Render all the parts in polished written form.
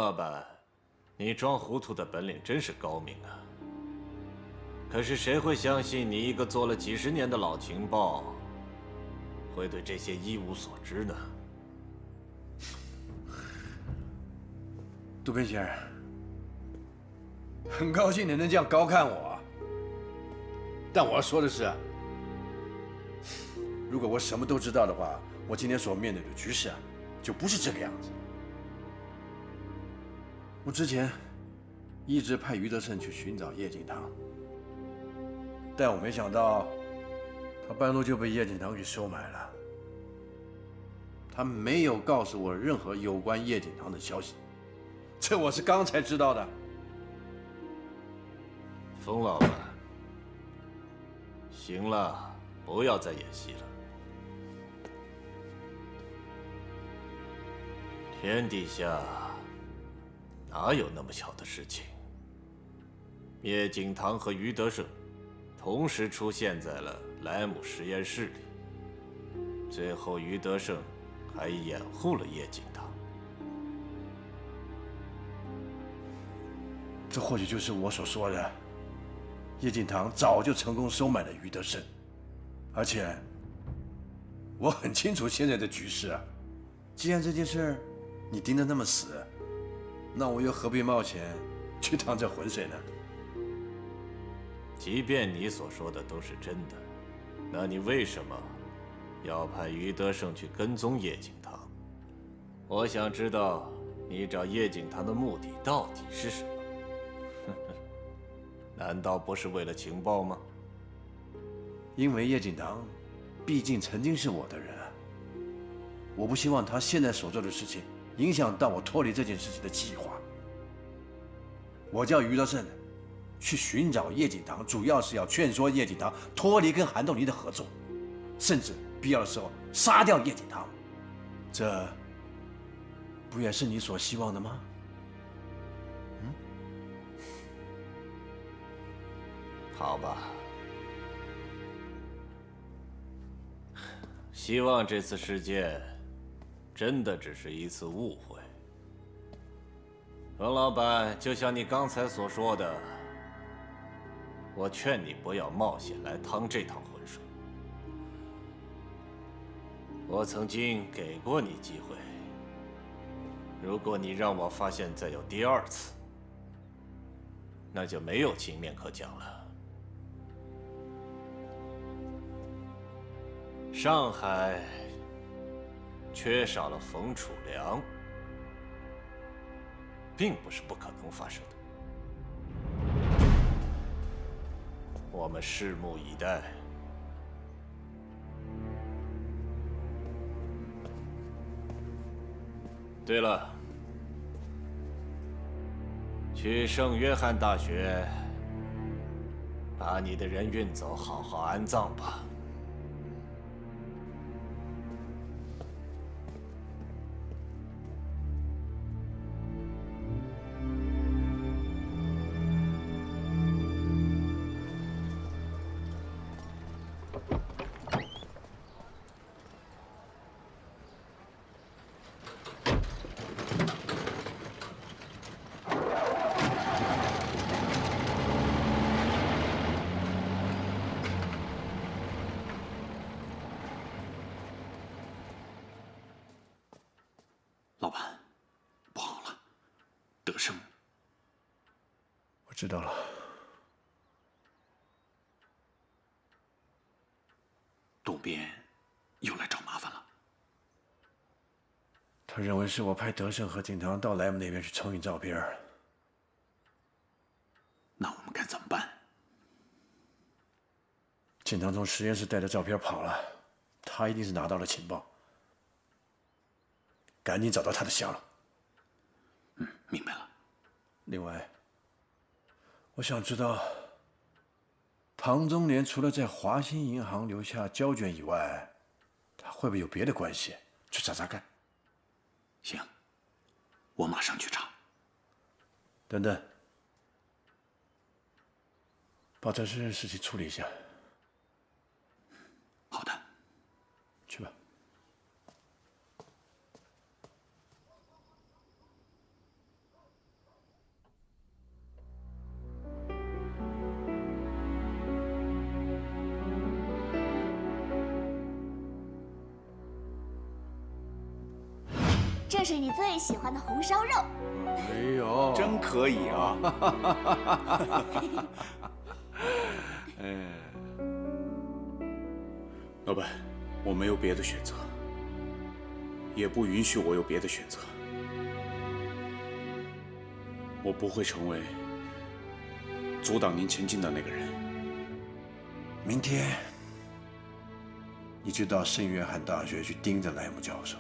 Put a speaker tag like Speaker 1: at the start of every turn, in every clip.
Speaker 1: 老板，你装糊涂的本领真是高明啊！可是谁会相信你一个做了几十年的老情报，会对这些一无所知呢？
Speaker 2: 杜根先生，很高兴你能这样高看我，但我要说的是，如果我什么都知道的话，我今天所面对的局势就不是这个样子。我之前一直派余德胜去寻找叶景堂，但我没想到他半路就被叶景堂给收买了。他没有告诉我任何有关叶景堂的消息，这我是刚才知道的。
Speaker 1: 冯老板，行了，不要再演戏了。天底下哪有那么巧的事情？叶景堂和余德胜同时出现在了莱姆实验室里，最后余德胜还掩护了叶景堂。
Speaker 2: 这或许就是我所说的，叶景堂早就成功收买了余德胜，而且我很清楚现在的局势啊。既然这件事你盯得那么死，那我又何必冒险去趟这浑水呢？
Speaker 1: 即便你所说的都是真的，那你为什么要派余德胜去跟踪叶景堂？我想知道你找叶景堂的目的到底是什么？难道不是为了情报吗？
Speaker 2: 因为叶景堂毕竟曾经是我的人啊，我不希望他现在所做的事情影响到我脱离这件事情的计划。我叫余德胜，去寻找叶景堂，主要是要劝说叶景堂脱离跟韩东尼的合作，甚至必要的时候杀掉叶景堂。这不也是你所希望的吗？
Speaker 1: 好吧，希望这次事件真的只是一次误会。冯老板，就像你刚才所说的，我劝你不要冒险来趟这趟浑水。我曾经给过你机会，如果你让我发现再有第二次，那就没有情面可讲了。上海缺少了冯楚良，并不是不可能发生的。我们拭目以待。对了，去圣约翰大学把你的人运走，好好安葬吧。
Speaker 3: 老板，不好了，德胜。
Speaker 2: 我知道了。
Speaker 3: 东边又来找麻烦了。
Speaker 2: 他认为是我派德胜和景堂到莱姆那边去冲印照片。
Speaker 3: 那我们该怎么办？
Speaker 2: 景堂从实验室带着照片跑了，他一定是拿到了情报。赶紧找到他的下落。
Speaker 3: 明白了。
Speaker 2: 另外，我想知道，唐宗年除了在华兴银行留下胶卷以外，他会不会有别的关系？去查查看。
Speaker 3: 行，我马上去查。
Speaker 2: 等等，把这件事情处理一下。
Speaker 3: 好的。
Speaker 2: 去吧。
Speaker 4: 这是你最喜欢的红烧肉。
Speaker 2: 哎呦，
Speaker 3: 真可以啊！老板，我没有别的选择，也不允许我有别的选择。我不会成为阻挡您前进的那个人。
Speaker 2: 明天你就到圣约翰大学去盯着莱姆教授。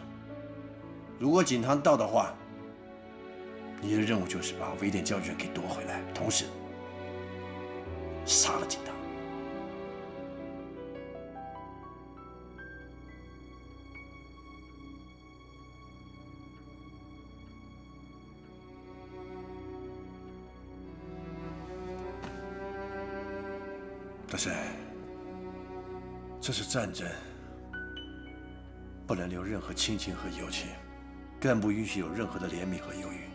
Speaker 2: 如果景堂到的话，你的任务就是把威廉教授给夺回来，同时杀了景堂。但是，这是战争，不能留任何亲情和友情，更不允许有任何的怜悯和犹豫。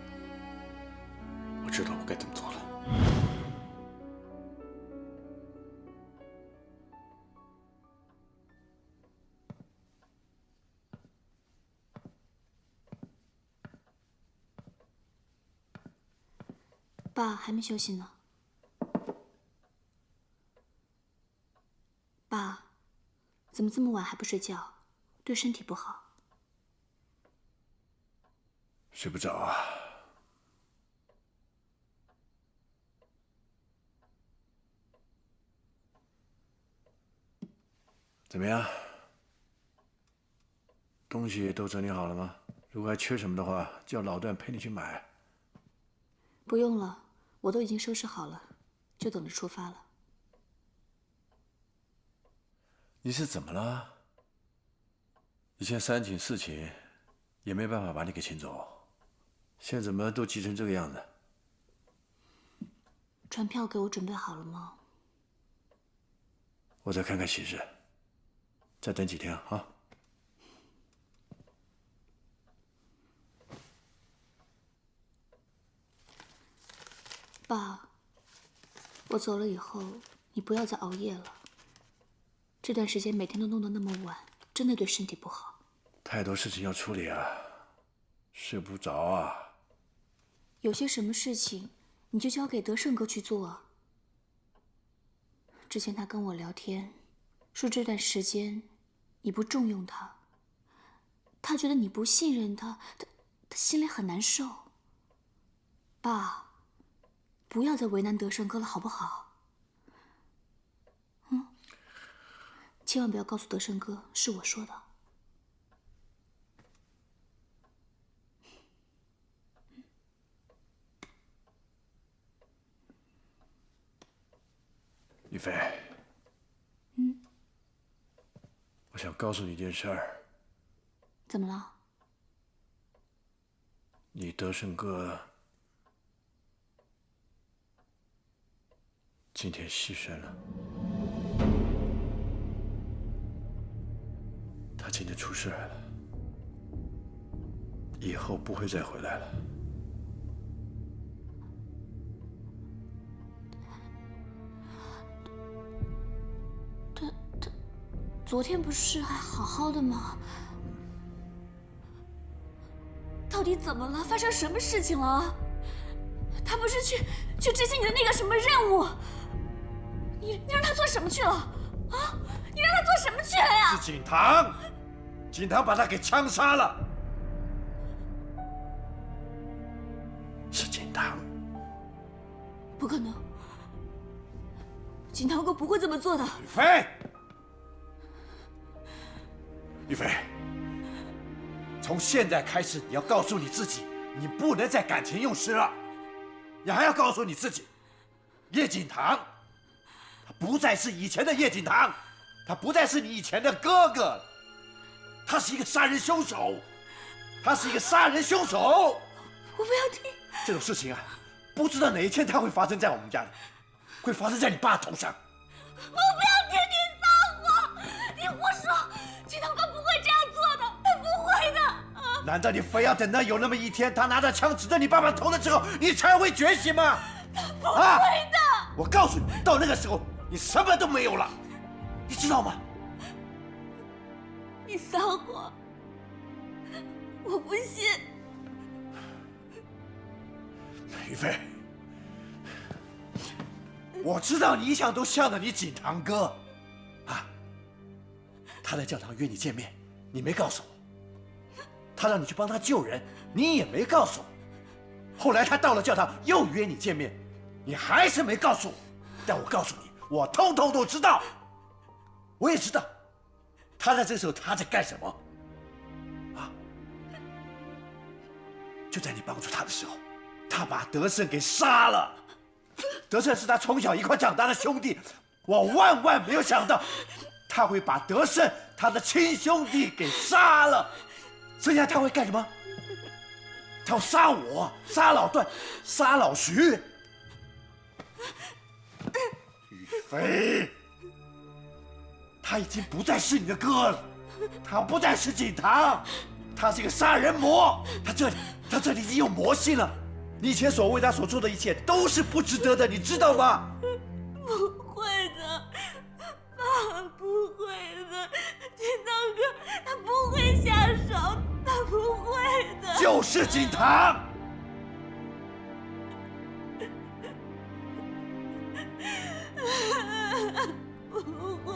Speaker 3: 我知道我该怎么做了。
Speaker 5: 爸还没休息呢。爸，怎么这么晚还不睡觉？对身体不好。
Speaker 2: 睡不着啊。怎么样？东西都整理好了吗？如果还缺什么的话，叫老段陪你去买。
Speaker 5: 不用了，我都已经收拾好了，就等着出发了。
Speaker 2: 你是怎么了？以前3请4请，也没办法把你给请走，现在怎么都急成这个样子？
Speaker 5: 船票给我准备好了吗？
Speaker 2: 我再看看喜事，再等几天啊。
Speaker 5: 爸，我走了以后，你不要再熬夜了。这段时间每天都弄得那么晚，真的对身体不好。
Speaker 2: 太多事情要处理啊，睡不着啊。
Speaker 5: 有些什么事情，你就交给德胜哥去做啊。之前他跟我聊天，说这段时间你不重用他，他觉得你不信任他，他心里很难受。爸，不要再为难德胜哥了，好不好？千万不要告诉德胜哥是我说的。
Speaker 2: 李飞，我想告诉你一件事儿。
Speaker 5: 怎么了？
Speaker 2: 你德胜哥今天牺牲了。他今天出事了，以后不会再回来了。
Speaker 5: 他昨天不是还好好的吗？到底怎么了？发生什么事情了？他不是去执行你的那个什么任务？你让他做什么去了？啊？你让他做什么去了呀？
Speaker 2: 是景堂，景堂把他给枪杀了。是景堂。
Speaker 5: 不可能，景堂哥不会这么做的。
Speaker 2: 宇飞，宇飞，从现在开始，你要告诉你自己，你不能再感情用事了。你还要告诉你自己，叶景堂，他不再是以前的叶景堂，他不再是你以前的哥哥了，他是一个杀人凶手，他是一个杀人凶手。
Speaker 5: 我不要听
Speaker 2: 这种事情啊，不知道哪一天它会发生在我们家里，会发生在你爸头上。
Speaker 5: 我不要听你撒谎！你胡说！景堂哥不会这样做的，他不会的。
Speaker 2: 难道你非要等到有那么一天，他拿着枪指着你爸爸头的时候，你才会觉醒吗？
Speaker 5: 他不会的。
Speaker 2: 我告诉你，到那个时候，你什么都没有了，你知道吗？
Speaker 5: 你撒谎！我不信。
Speaker 2: 于飞，我知道你一向都向着你景堂哥，啊，他在教堂约你见面，你没告诉我；他让你去帮他救人，你也没告诉我。后来他到了教堂又约你见面，你还是没告诉我。但我告诉你，我通通都知道。我也知道，他在这时候他在干什么，啊？就在你帮助他的时候，他把德胜给杀了。德胜是他从小一块长大的兄弟，我万万没有想到，他会把德胜他的亲兄弟给杀了。剩下他会干什么？他要杀我，杀老段，杀老徐。于飞，他已经不再是你的哥了，他不再是景堂，他是一个杀人魔。他这里已经有魔性了。你以前所为他所做的一切都是不值得的，你知道吗？
Speaker 5: 不会的，爸，不会的，景堂哥他不会下手，他不会的。
Speaker 2: 就是景堂。
Speaker 5: 不会。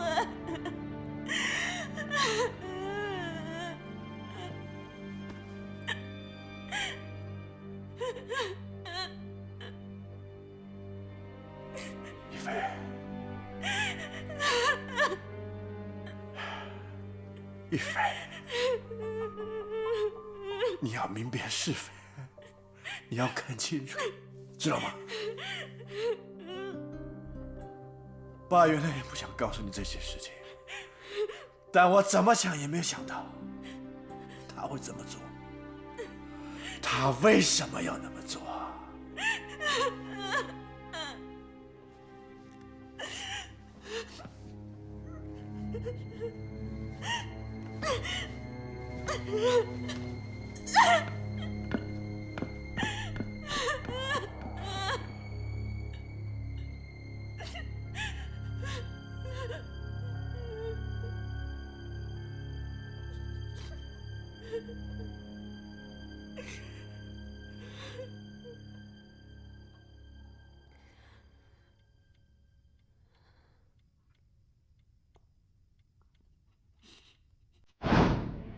Speaker 2: 一飞，一飞，你要明辨是非，你要看清楚，知道吗？爸原来也不想告诉你这些事情，但我怎么想也没有想到他会这么做。他为什么要那么做？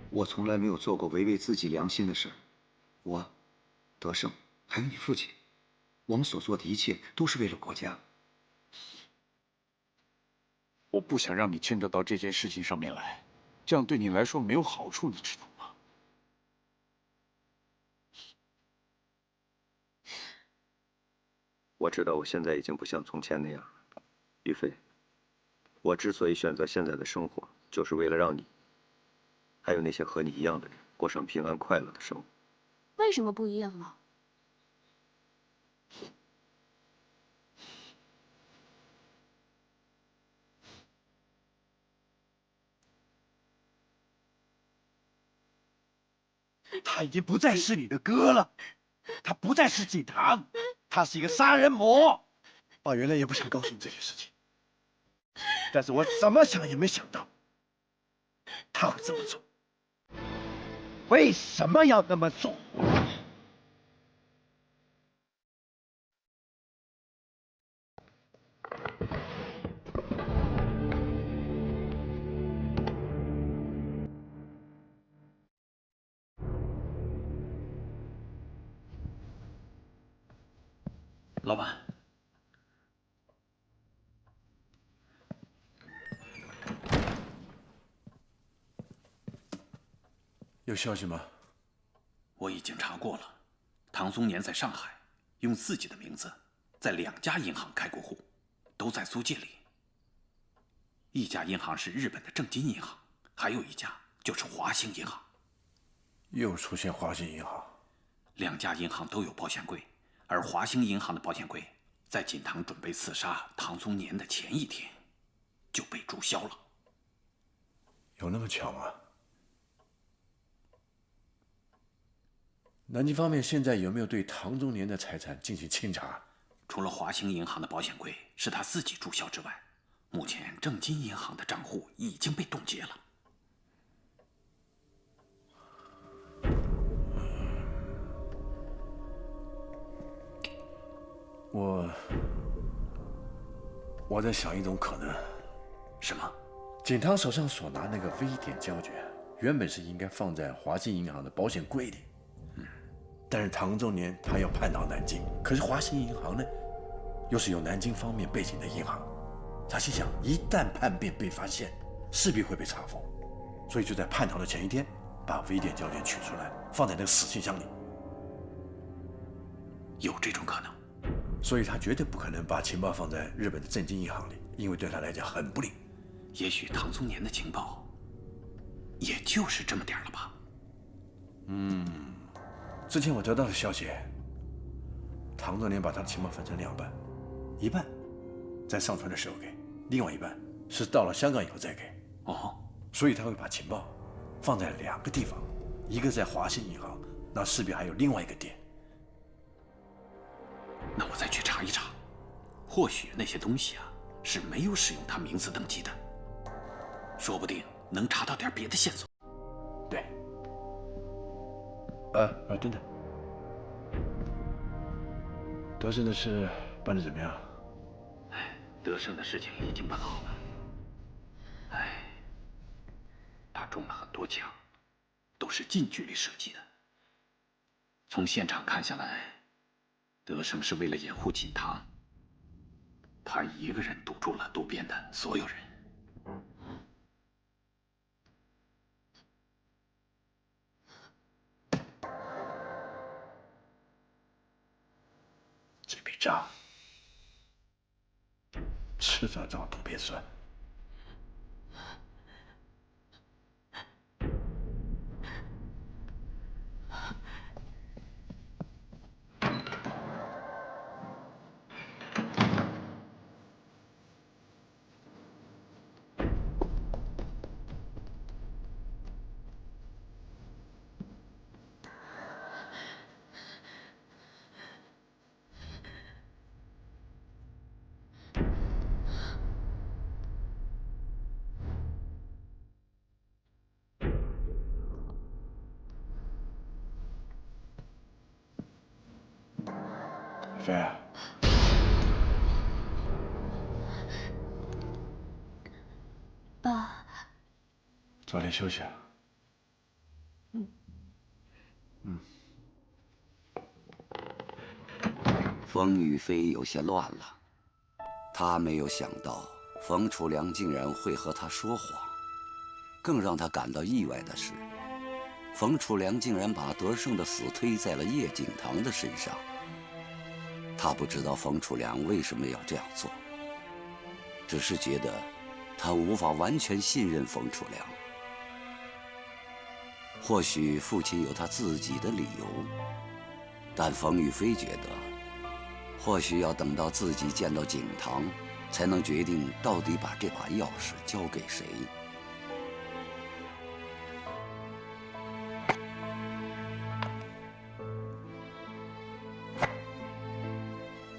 Speaker 6: 我从来没有做过违背自己良心的事儿。我、德胜，还有你父亲，我们所做的一切都是为了国家。
Speaker 3: 我不想让你牵扯到这件事情上面来，这样对你来说没有好处，你知道吗？
Speaker 6: 我知道我现在已经不像从前那样了，于飞。我之所以选择现在的生活，就是为了让你，还有那些和你一样的人，过上平安快乐的生活。
Speaker 5: 为什么不一样啊？
Speaker 2: 他已经不再是你的哥了，他不再是景堂，他是一个杀人魔。爸原来也不想告诉你这些事情，但是我怎么想也没想到他会这么做。为什么要那么做？
Speaker 7: 老板，
Speaker 2: 有消息吗？
Speaker 7: 我已经查过了，唐松年在上海用自己的名字在2家银行开过户，都在租界里。一家银行是日本的正金银行，还有一家就是华兴银行。
Speaker 2: 又出现华兴银行
Speaker 7: ？2家银行都有保险柜，而华兴银行的保险柜在锦堂准备刺杀唐松年的前一天就被注销了。
Speaker 2: 有那么巧吗？南京方面现在有没有对唐宗年的财产进行清查？
Speaker 7: 除了华兴银行的保险柜是他自己注销之外，目前正金银行的账户已经被冻结了。
Speaker 2: 我在想一种可能。
Speaker 7: 什么？
Speaker 2: 景堂手上所拿那个 V 点胶卷，原本是应该放在华信银行的保险柜里。但是唐仲年他要叛逃南京，可是华信银行呢，又是有南京方面背景的银行。他心想，一旦叛变被发现，势必会被查封，所以就在叛逃的前一天，把 V 点胶卷取出来，放在那个死信箱里。
Speaker 7: 有这种可能。
Speaker 2: 所以他绝对不可能把情报放在日本的正经银行里，因为对他来讲很不利。
Speaker 7: 也许唐宗年的情报，也就是这么点了吧。
Speaker 2: 之前我得到的消息，唐仲年把他的情报分成2半，一半在上船的时候给，另外一半是到了香港以后再给。
Speaker 7: 哦，
Speaker 2: 所以他会把情报放在2个地方，一个在华信银行，那势必还有另外一个点。
Speaker 7: 那我再去查一查，或许那些东西啊是没有使用他名字登记的，说不定能查到点别的线索。
Speaker 2: 对。等等，德胜的事办得怎么样？
Speaker 7: 德胜的事情已经办好了。他中了很多枪，都是近距离射击的。从现场看下来，德胜是为了掩护锦堂，他一个人堵住了渡边的所有人。
Speaker 2: 这笔账迟早找渡边算。飞啊，
Speaker 5: 爸，
Speaker 2: 早点休息啊。
Speaker 8: 冯宇飞有些乱了，他没有想到冯楚良竟然会和他说谎。更让他感到意外的是，冯楚良竟然把德胜的死推在了叶景堂的身上。他不知道冯楚良为什么要这样做，只是觉得他无法完全信任冯楚良。或许父亲有他自己的理由，但冯宇飞觉得，或许要等到自己见到景堂，才能决定到底把这把钥匙交给谁。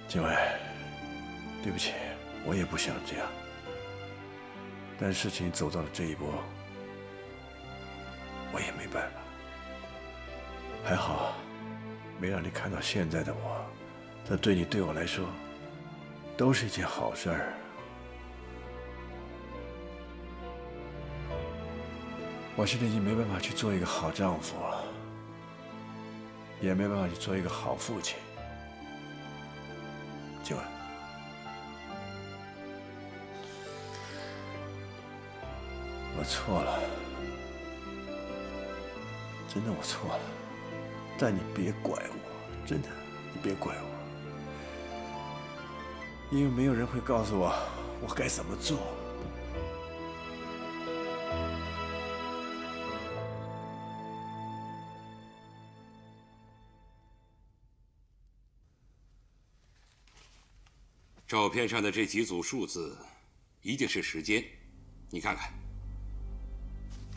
Speaker 2: 景伟，对不起，我也不想这样，但事情走到了这一步，我也没办法。还好，没让你看到现在的我，这对你对我来说，都是一件好事儿。我现在已经没办法去做一个好丈夫了，也没办法去做一个好父亲。景伟，我错了，真的我错了，但你别怪我，真的，你别怪我，因为没有人会告诉我我该怎么做。
Speaker 9: 照片上的这几组数字，一定是时间。你看看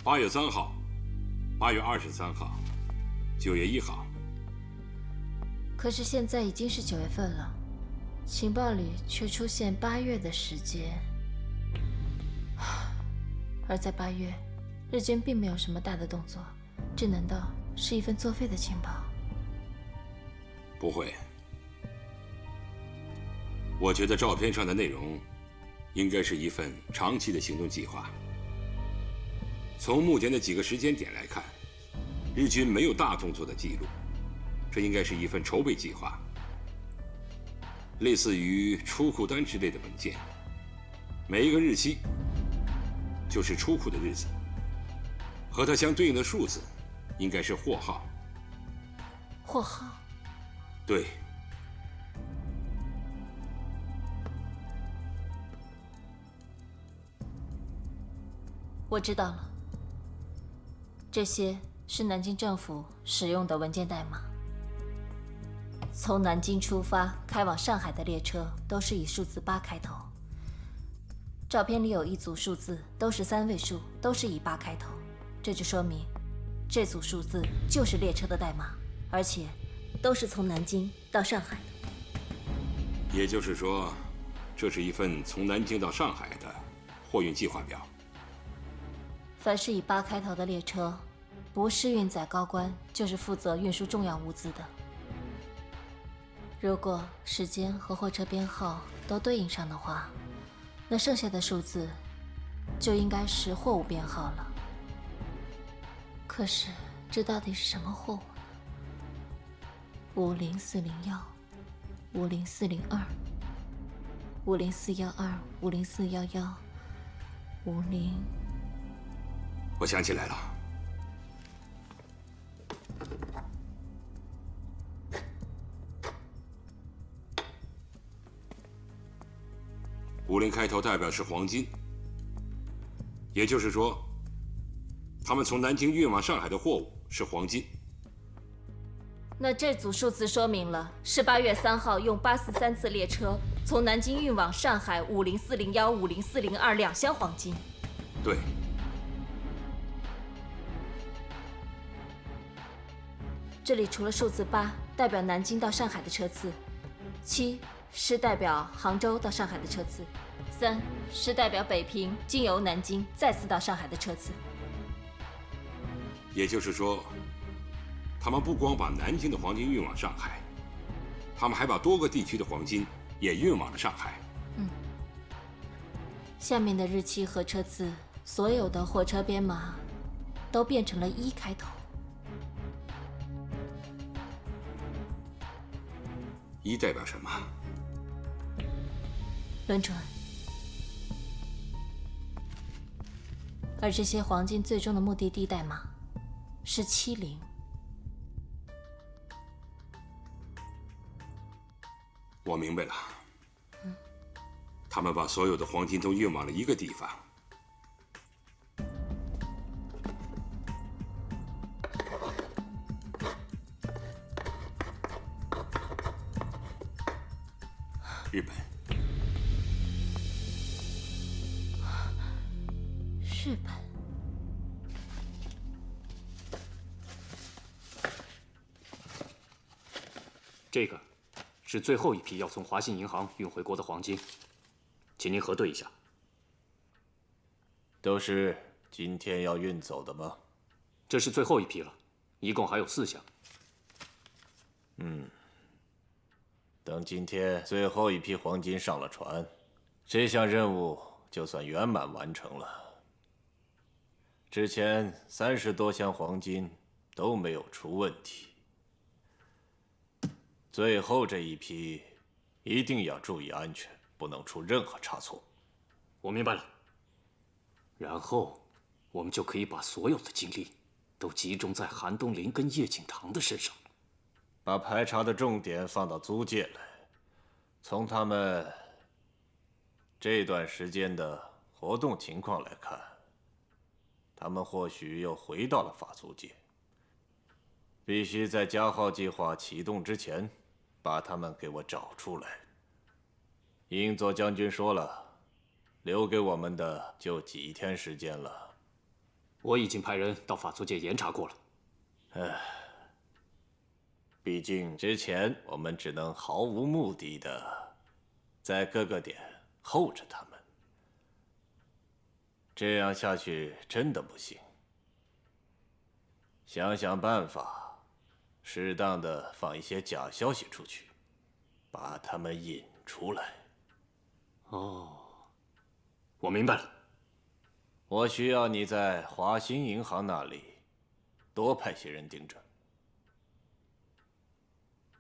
Speaker 9: ，8月3号、8月23号、9月1号。
Speaker 10: 可是现在已经是9月份了，情报里却出现8月的时间。而在8月，日军并没有什么大的动作，这难道是一份作废的情报？
Speaker 9: 不会。我觉得照片上的内容，应该是一份长期的行动计划。从目前的几个时间点来看，日军没有大动作的记录，这应该是一份筹备计划，类似于出库单之类的文件。每一个日期就是出库的日子，和它相对应的数字应该是货号。
Speaker 10: 货号？
Speaker 9: 对。
Speaker 10: 我知道了，这些是南京政府使用的文件代码。从南京出发开往上海的列车都是以数字8开头。照片里有一组数字，都是3位数，都是以8开头，这就说明这组数字就是列车的代码，而且都是从南京到上海的。
Speaker 9: 也就是说，这是一份从南京到上海的货运计划表。
Speaker 10: 凡是以8开头的列车，不是运载高官，就是负责运输重要物资的。如果时间和货车编号都对应上的话，那剩下的数字就应该是货物编号了。可是这到底是什么货物呢？50402、50412、50411、5041150。
Speaker 9: 我想起来了，50开头代表是黄金，也就是说，他们从南京运往上海的货物是黄金。
Speaker 10: 那这组数字说明了是8月3号用843次列车从南京运往上海50401、50402 2箱黄金。
Speaker 9: 对。
Speaker 10: 这里除了数字8代表南京到上海的车次，7是代表杭州到上海的车次，3是代表北平经由南京再次到上海的车次。
Speaker 9: 也就是说，他们不光把南京的黄金运往上海，他们还把多个地区的黄金也运往了上海。
Speaker 10: 下面的日期和车次，所有的货车编码都变成了1开头。
Speaker 9: 1代表什么？
Speaker 10: 轮转。而这些黄金最终的目的地代码是70。
Speaker 9: 我明白了。他们把所有的黄金都运往了一个地方。日本。
Speaker 10: 日本。
Speaker 11: 这个是最后一批要从华信银行运回国的黄金，请您核对一下。
Speaker 1: 都是今天要运走的吗？
Speaker 11: 这是最后一批了，一共还有4箱。
Speaker 1: 等今天最后一批黄金上了船，这项任务就算圆满完成了。之前30多箱黄金都没有出问题，最后这一批一定要注意安全，不能出任何差错。
Speaker 11: 我明白了。然后我们就可以把所有的精力都集中在韩东林跟叶景堂的身上。
Speaker 1: 把排查的重点放到租界来，从他们这段时间的活动情况来看，他们或许又回到了法租界。必须在加号计划启动之前，把他们给我找出来。英佐将军说了，留给我们的就几天时间了。
Speaker 11: 我已经派人到法租界严查过了。
Speaker 1: 毕竟之前我们只能毫无目的的在各个点候着他们，这样下去真的不行。想想办法，适当的放一些假消息出去，把他们引出来。
Speaker 11: 哦，我明白了。
Speaker 1: 我需要你在华兴银行那里多派些人盯着，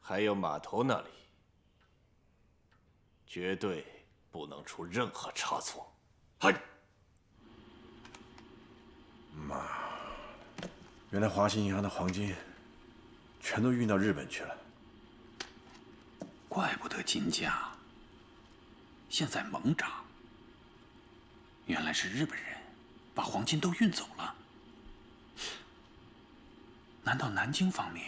Speaker 1: 还有码头那里，绝对不能出任何差错。
Speaker 11: 嗨，
Speaker 2: 妈，原来华兴银行的黄金全都运到日本去了。
Speaker 7: 怪不得金价现在猛涨，原来是日本人把黄金都运走了。难道南京方面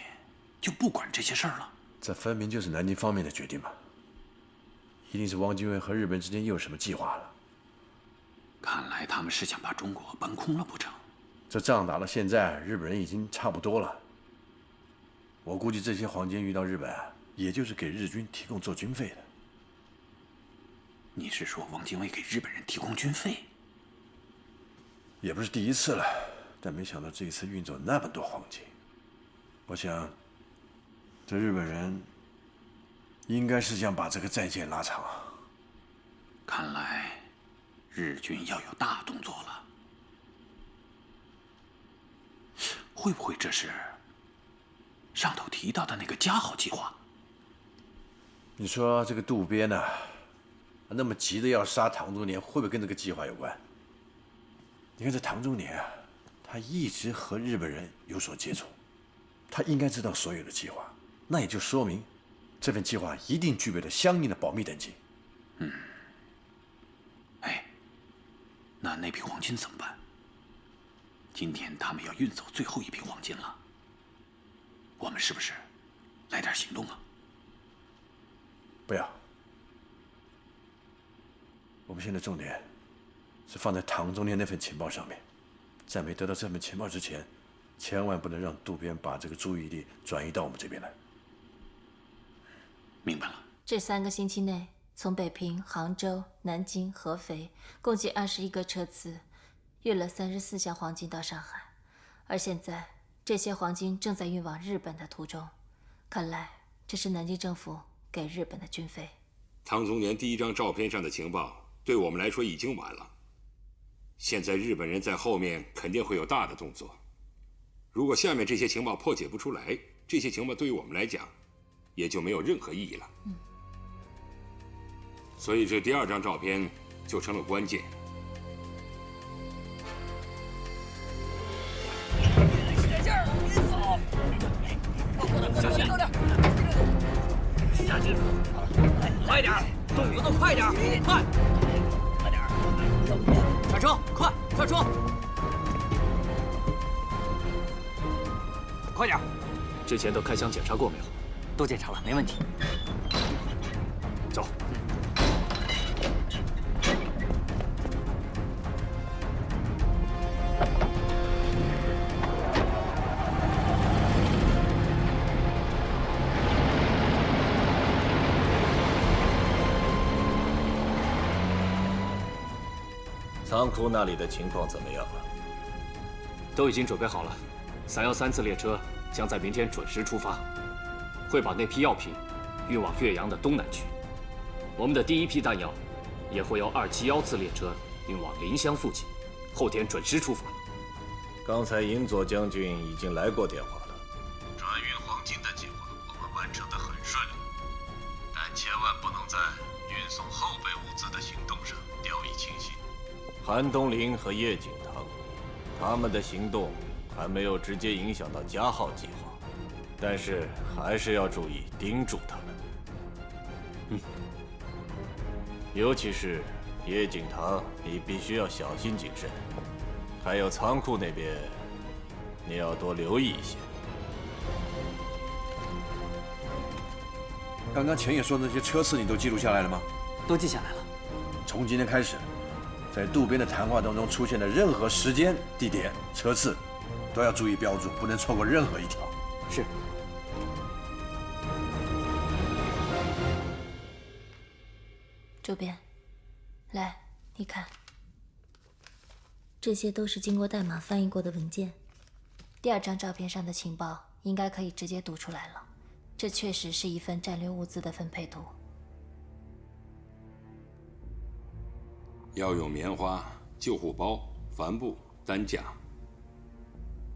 Speaker 7: 就不管这些事儿了？
Speaker 2: 这分明就是南京方面的决定吧？一定是汪精卫和日本之间又有什么计划了。
Speaker 7: 看来他们是想把中国搬空了不成？
Speaker 2: 这仗打到现在，日本人已经差不多了。我估计这些黄金运到日本，也就是给日军提供做军费的。
Speaker 7: 你是说汪精卫给日本人提供军费？
Speaker 2: 也不是第一次了，但没想到这一次运走那么多黄金。我想，这日本人应该是想把这个战线拉长。
Speaker 7: 看来日军要有大动作了。会不会这是上头提到的那个加号计划？
Speaker 2: 你说这个渡边呢，那么急的要杀唐中年，会不会跟这个计划有关？你看这唐中年啊，他一直和日本人有所接触，他应该知道所有的计划，那也就说明这份计划一定具备了相应的保密等级。
Speaker 7: 哎，那批黄金怎么办？今天他们要运走最后一批黄金了，我们是不是来点行动啊？
Speaker 2: 不要，我们现在重点是放在唐中年那份情报上面，在没得到这份情报之前，千万不能让渡边把这个注意力转移到我们这边来。
Speaker 7: 明白了。
Speaker 10: 这3个星期内，从北平、杭州、南京、合肥共计21个车次，运了34箱黄金到上海，而现在这些黄金正在运往日本的途中。看来这是南京政府给日本的军费。
Speaker 9: 唐中年第一张照片上的情报对我们来说已经晚了，现在日本人在后面肯定会有大的动作。如果下面这些情报破解不出来，这些情报对于我们来讲也就没有任何意义了。所以这第2张照片就成了关键。
Speaker 12: 使劲儿，别走！小心，下去，快点，动作都快点，快，快点，上车，快，上车，快点！
Speaker 11: 之前的开箱检查过没有？
Speaker 12: 都检查了，没问题。
Speaker 11: 走。
Speaker 1: 仓库那里的情况怎么样了？
Speaker 11: 都已经准备好了，313次列车将在明天准时出发，会把那批药品运往岳阳的东南区。我们的第1批弹药也会由271次列车运往临湘附近，后天准时出发。
Speaker 1: 刚才银佐将军已经来过电话了，
Speaker 13: 转运黄金的计划我们完成得很顺利，但千万不能在运送后备物资的行动上掉以轻心。
Speaker 1: 韩东林和叶景堂，他们的行动还没有直接影响到加号计划，但是还是要注意盯住他们。尤其是叶景堂，你必须要小心谨慎。还有仓库那边，你要多留意一些。
Speaker 2: 刚刚钱野说的那些车次你都记录下来了吗？
Speaker 12: 都记下来了。
Speaker 2: 从今天开始，在渡边的谈话当中出现的任何时间、地点、车次，都要注意标注，不能错过任何一条。
Speaker 12: 是。
Speaker 10: 周边，来，你看，这些都是经过代码翻译过的文件。第2张照片上的情报应该可以直接读出来了，这确实是一份战略物资的分配图。
Speaker 9: 要用棉花、救护包、帆布、担架，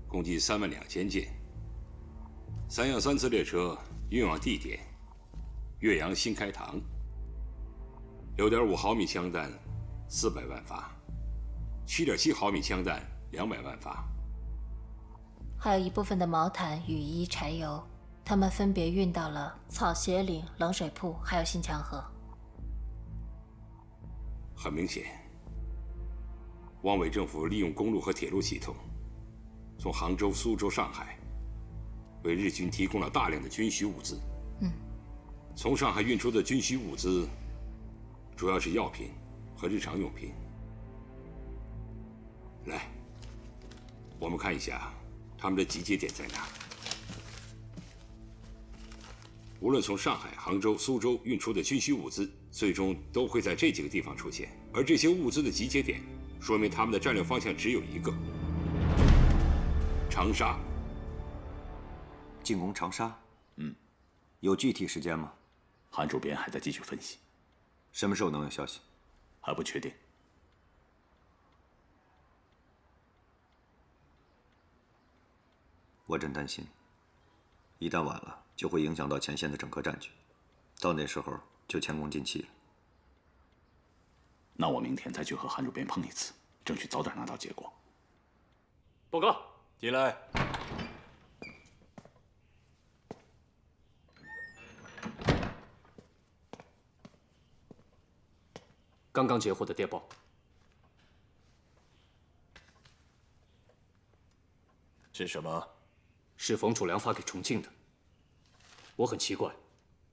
Speaker 9: 共计32000件。3样3次列车运往地点：岳阳新开塘。6.5毫米枪弹400万发，7.7毫米枪弹200万发，
Speaker 10: 还有一部分的毛毯、雨衣、柴油，他们分别运到了草鞋岭、冷水铺，还有新墙河。
Speaker 9: 很明显，汪伪政府利用公路和铁路系统，从杭州、苏州、上海，为日军提供了大量的军需物资。从上海运出的军需物资，主要是药品和日常用品。来，我们看一下他们的集结点在哪。无论从上海、杭州、苏州运出的军需物资，最终都会在这几个地方出现。而这些物资的集结点，说明他们的战略方向只有一个：长沙。
Speaker 14: 进攻长沙？有具体时间吗？
Speaker 3: 韩主编还在继续分析，
Speaker 14: 什么时候能有消息？
Speaker 3: 还不确定。
Speaker 14: 我真担心，一旦晚了，就会影响到前线的整个战局，到那时候就前功尽弃了。
Speaker 3: 那我明天再去和韩主编碰一次，争取早点拿到结果。
Speaker 11: 报告，
Speaker 1: 进来。
Speaker 11: 刚刚截获的电报。
Speaker 1: 是什么？
Speaker 11: 是冯楚良发给重庆的。我很奇怪，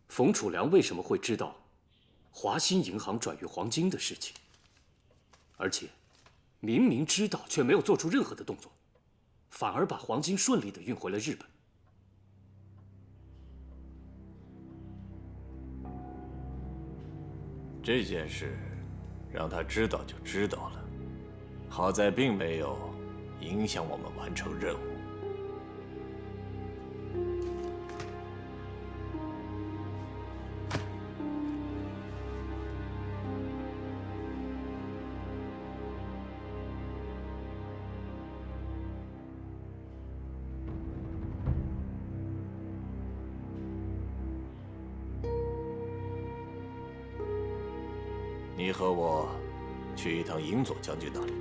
Speaker 11: 冯楚良为什么会知道华兴银行转运黄金的事情，而且明明知道却没有做出任何的动作，反而把黄金顺利地运回了日本。
Speaker 1: 这件事让他知道就知道了，好在并没有影响我们完成任务。你和我去一趟营佐将军那里。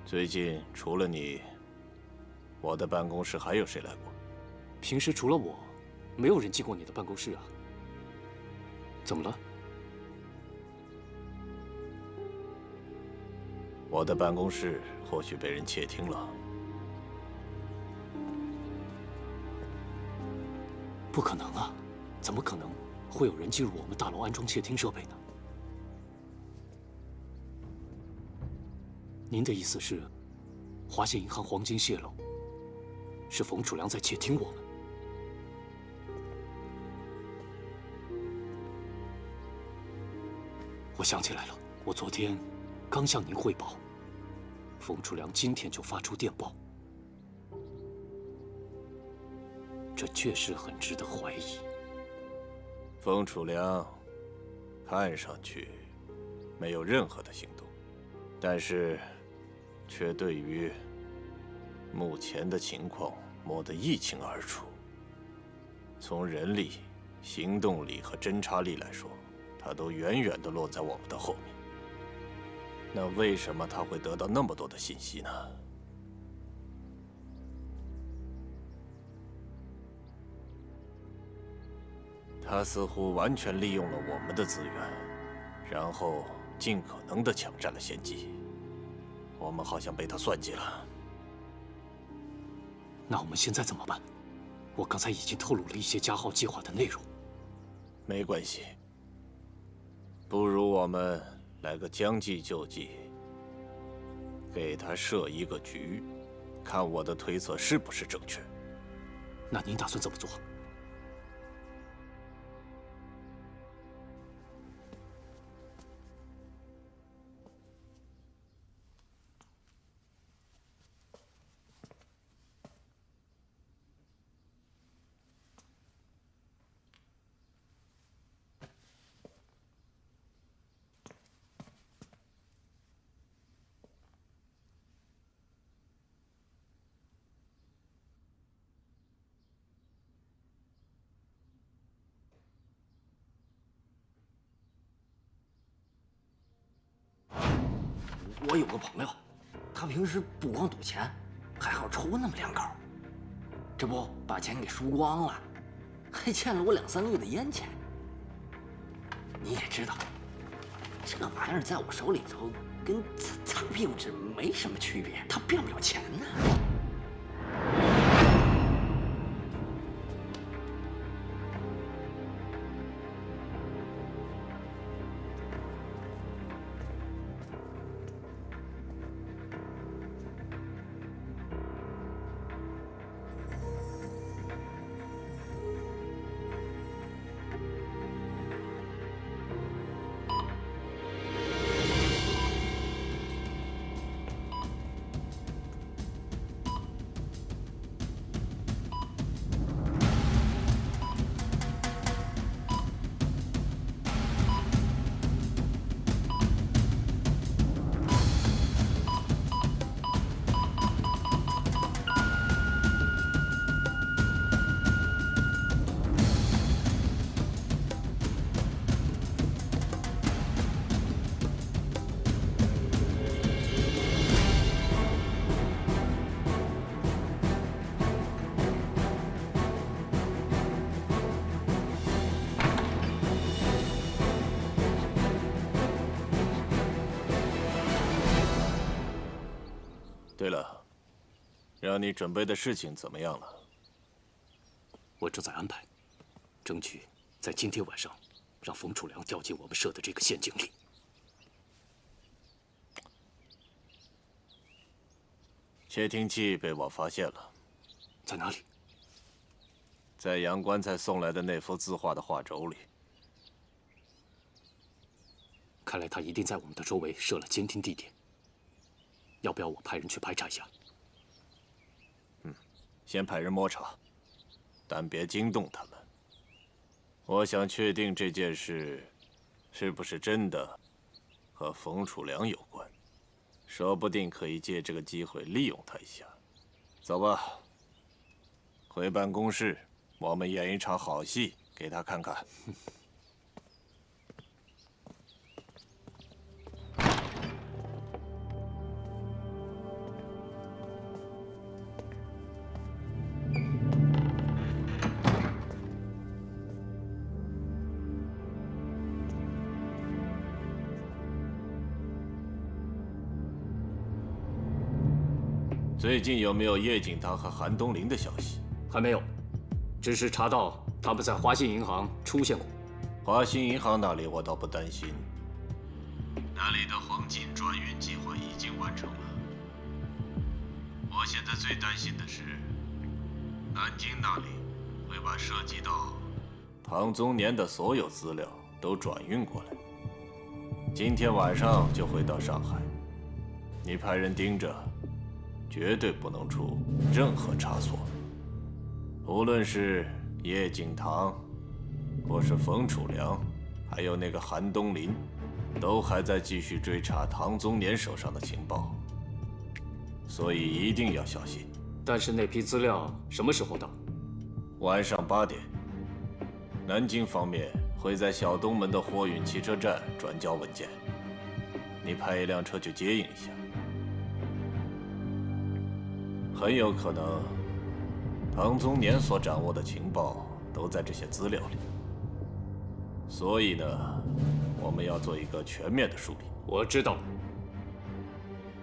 Speaker 1: 最近除了你，我的办公室还有谁来过？
Speaker 11: 平时除了我，没有人进过你的办公室啊。怎么了？
Speaker 1: 我的办公室或许被人窃听了。
Speaker 11: 不可能啊！怎么可能会有人进入我们大楼安装窃听设备呢？您的意思是，华信银行黄金泄露，是冯楚良在窃听我们？我想起来了，我昨天刚向您汇报，冯楚良今天就发出电报，这确实很值得怀疑。
Speaker 1: 冯楚良看上去没有任何的行动，但是却对于目前的情况摸得一清二楚。从人力、行动力和侦察力来说，他都远远地落在我们的后面。那为什么他会得到那么多的信息呢？他似乎完全利用了我们的资源，然后尽可能地抢占了先机。我们好像被他算计了。
Speaker 11: 那我们现在怎么办？我刚才已经透露了一些加号计划的内容。
Speaker 1: 没关系，不如我们来个将计就计，给他设一个局，看我的推测是不是正确。
Speaker 11: 那您打算怎么做？
Speaker 12: 我有个朋友，他平时不光赌钱，还好抽那么2口，这不把钱给输光了，还欠了我2、3个月的烟钱。你也知道，这玩意儿在我手里头跟擦屁股纸没什么区别，他变不了钱呢。
Speaker 1: 对了，让你准备的事情怎么样了？
Speaker 11: 我正在安排，争取在今天晚上让冯楚良掉进我们设的这个陷阱里。
Speaker 1: 窃听器被我发现了，
Speaker 11: 在哪里？
Speaker 1: 在杨棺材送来的那幅字画的画轴里。
Speaker 11: 看来他一定在我们的周围设了监听地点。要不要我派人去排查一下？
Speaker 1: 先派人摸查，但别惊动他们。我想确定这件事是不是真的和冯楚良有关，说不定可以借这个机会利用他一下。走吧，回办公室，我们演一场好戏给他看看。最近有没有叶锦堂和韩东林的消息？
Speaker 11: 还没有，只是查到他们在华信银行出现过。
Speaker 1: 华信银行那里我倒不担心，
Speaker 13: 那里的黄金转运计划已经完成了。我现在最担心的是，南京那里会把涉及到
Speaker 1: 唐宗年的所有资料都转运过来，今天晚上就回到上海。你派人盯着，绝对不能出任何差错。无论是叶景堂，或是冯楚良，还有那个韩东林，都还在继续追查唐宗年手上的情报，所以一定要小心。
Speaker 11: 但是那批资料什么时候到？
Speaker 1: 晚上8点。南京方面会在小东门的货运汽车站转交文件，你派一辆车去接应一下。很有可能，唐宗年所掌握的情报都在这些资料里，所以呢，我们要做一个全面的梳理。
Speaker 11: 我知道了。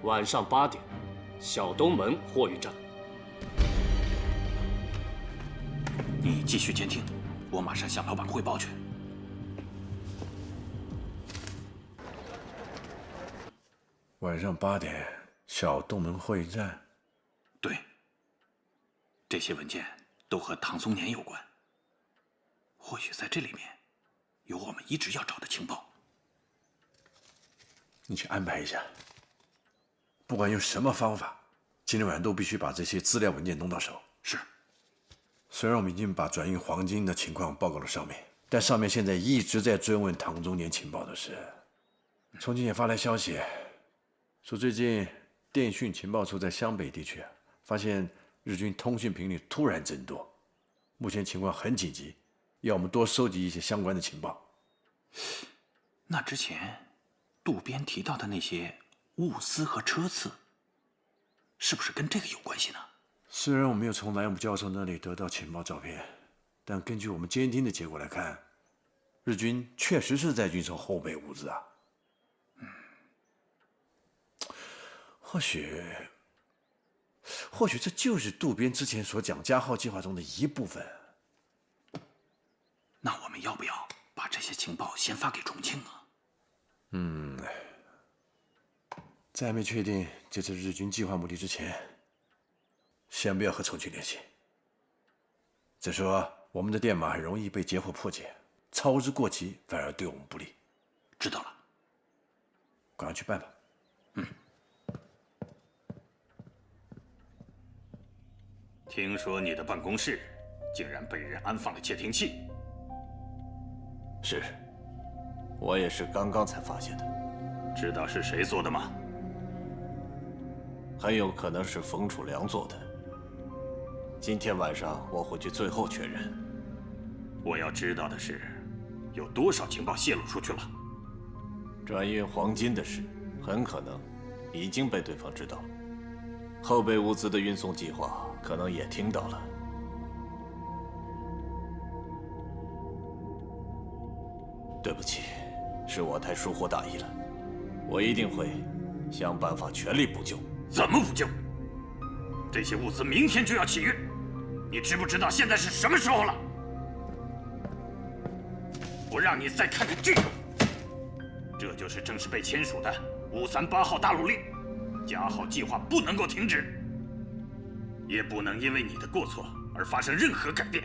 Speaker 11: 晚上8点，小东门货运站。
Speaker 7: 你继续监听，我马上向老板汇报去。
Speaker 2: 晚上8点，小东门会议站。
Speaker 7: 对，这些文件都和唐松年有关。或许在这里面有我们一直要找的情报。
Speaker 2: 你去安排一下，不管用什么方法，今天晚上都必须把这些资料文件弄到手。
Speaker 7: 是。
Speaker 2: 虽然我们已经把转运黄金的情况报告了上面，但上面现在一直在追问唐中年情报的事。重庆也发来消息，说最近电讯情报处在湘北地区发现日军通讯频率突然增多，目前情况很紧急，要我们多收集一些相关的情报。
Speaker 7: 那之前渡边提到的那些物资和车次，是不是跟这个有关系呢？
Speaker 2: 虽然我没有从莱姆教授那里得到情报照片，但根据我们监听的结果来看，日军确实是在运送后备物资啊。或许这就是渡边之前所讲加号计划中的一部分。
Speaker 7: 那我们要不要把这些情报先发给重庆啊？
Speaker 2: 在还没确定这次日军计划目的之前，先不要和重庆联系。再说，我们的电码很容易被截获破解，操之过急反而对我们不利。
Speaker 7: 知道了，
Speaker 2: 赶快去办吧。
Speaker 7: 听说你的办公室竟然被人安放了窃听器。
Speaker 1: 是，我也是刚刚才发现的。
Speaker 7: 知道是谁做的吗？
Speaker 1: 很有可能是冯楚良做的。今天晚上我会去最后确认。
Speaker 7: 我要知道的是，有多少情报泄露出去了？
Speaker 1: 转运黄金的事，很可能已经被对方知道了。后备物资的运送计划，可能也听到了。对不起，是我太疏忽大意了。我一定会想办法全力补救。
Speaker 7: 怎么补救？这些物资明天就要起运，你知不知道现在是什么时候了？不让你再看看这个，这就是正式被签署的538号大陆令，加号计划不能够停止，也不能因为你的过错而发生任何改变。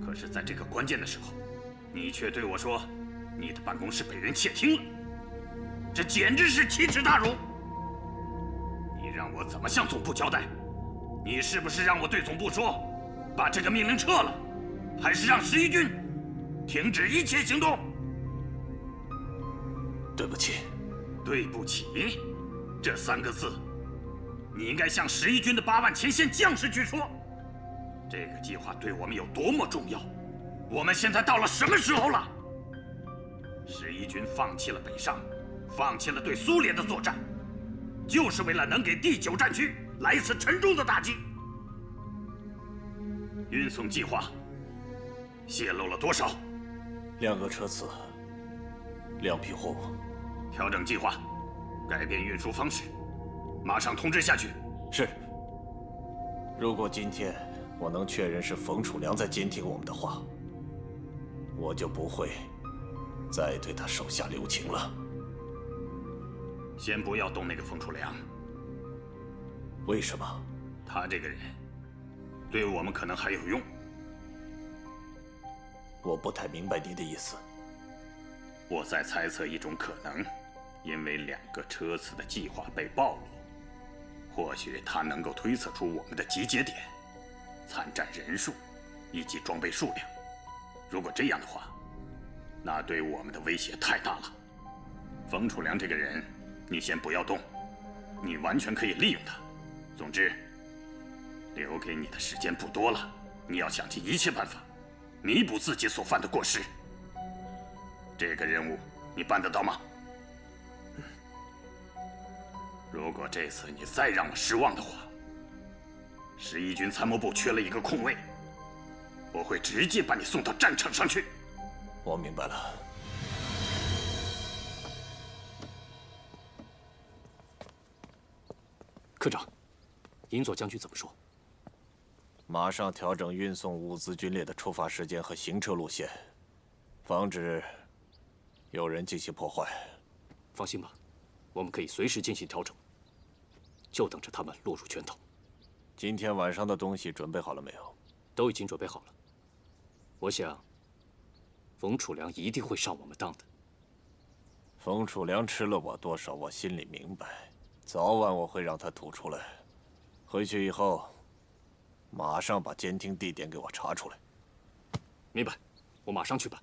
Speaker 7: 可是，在这个关键的时候，你却对我说，你的办公室被人窃听了，这简直是奇耻大辱！你让我怎么向总部交代？你是不是让我对总部说，把这个命令撤了，还是让11军停止一切行动？
Speaker 1: 对不起，
Speaker 7: 对不起，这3个字，你应该向11军的8万前线将士去说。这个计划对我们有多么重要？我们现在到了什么时候了？11军放弃了北上，放弃了对苏联的作战，就是为了能给第9战区来一次沉重的打击。运送计划泄露了多少
Speaker 1: ？2个车次，2批货物。
Speaker 7: 调整计划，改变运输方式，马上通知下去。
Speaker 1: 是。如果今天我能确认是冯楚良在监听我们的话，我就不会再对他手下留情了。
Speaker 7: 先不要动那个冯楚良。
Speaker 1: 为什么？
Speaker 7: 他这个人对我们可能还有用。
Speaker 1: 我不太明白您的意思。
Speaker 7: 我在猜测一种可能，因为2个车次的计划被暴露，或许他能够推测出我们的集结点、参战人数以及装备数量。如果这样的话，那对我们的威胁太大了。冯楚良这个人，你先不要动，你完全可以利用他。总之，留给你的时间不多了，你要想尽一切办法弥补自己所犯的过失。这个任务你办得到吗？如果这次你再让我失望的话，11军参谋部缺了一个空位，我会直接把你送到战场上去。
Speaker 1: 我明白了。
Speaker 11: 科长，银佐将军怎么说？
Speaker 1: 马上调整运送物资军列的出发时间和行车路线，防止有人进行破坏。
Speaker 11: 放心吧，我们可以随时进行调整，就等着他们落入圈套。
Speaker 1: 今天晚上的东西准备好了没有？
Speaker 11: 都已经准备好了。我想，冯楚良一定会上我们当的。
Speaker 1: 冯楚良吃了我多少，我心里明白。早晚我会让他吐出来。回去以后，马上把监听地点给我查出来。
Speaker 11: 明白，我马上去办。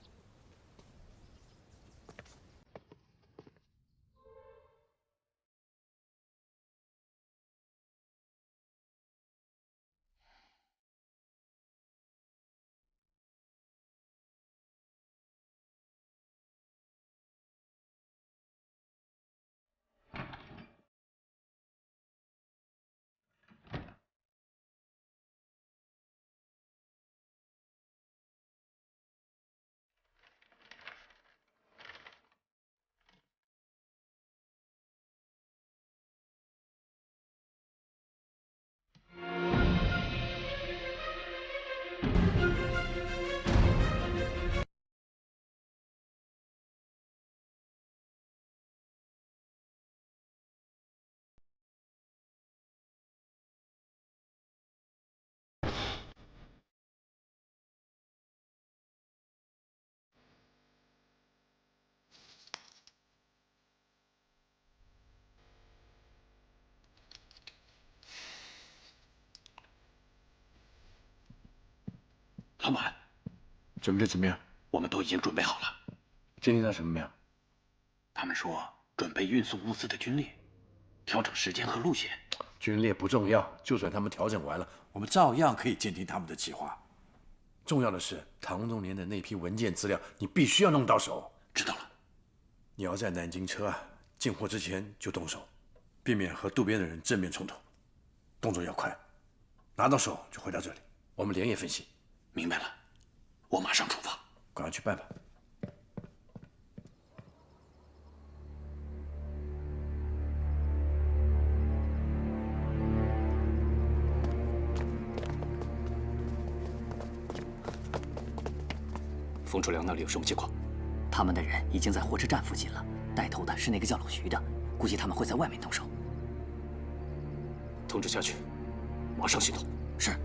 Speaker 7: 老板，
Speaker 2: 准备的怎么样？
Speaker 7: 我们都已经准备好了。
Speaker 2: 监听到什么样？
Speaker 7: 他们说准备运送物资的军列，调整时间和路线。
Speaker 2: 军列不重要，就算他们调整完了，我们照样可以监听他们的计划。重要的是唐中年的那批文件资料，你必须要弄到手。
Speaker 7: 知道了。
Speaker 2: 你要在南京车进货之前就动手，避免和渡边的人正面冲突。动作要快，拿到手就回到这里，我们连夜分析。
Speaker 7: 明白了，我马上出发，
Speaker 2: 赶快去办吧。
Speaker 11: 冯楚良那里有什么情况？
Speaker 12: 他们的人已经在火车站附近了，带头的是那个叫老徐的，估计他们会在外面动手。
Speaker 11: 通知下去，马上行动。
Speaker 12: 是。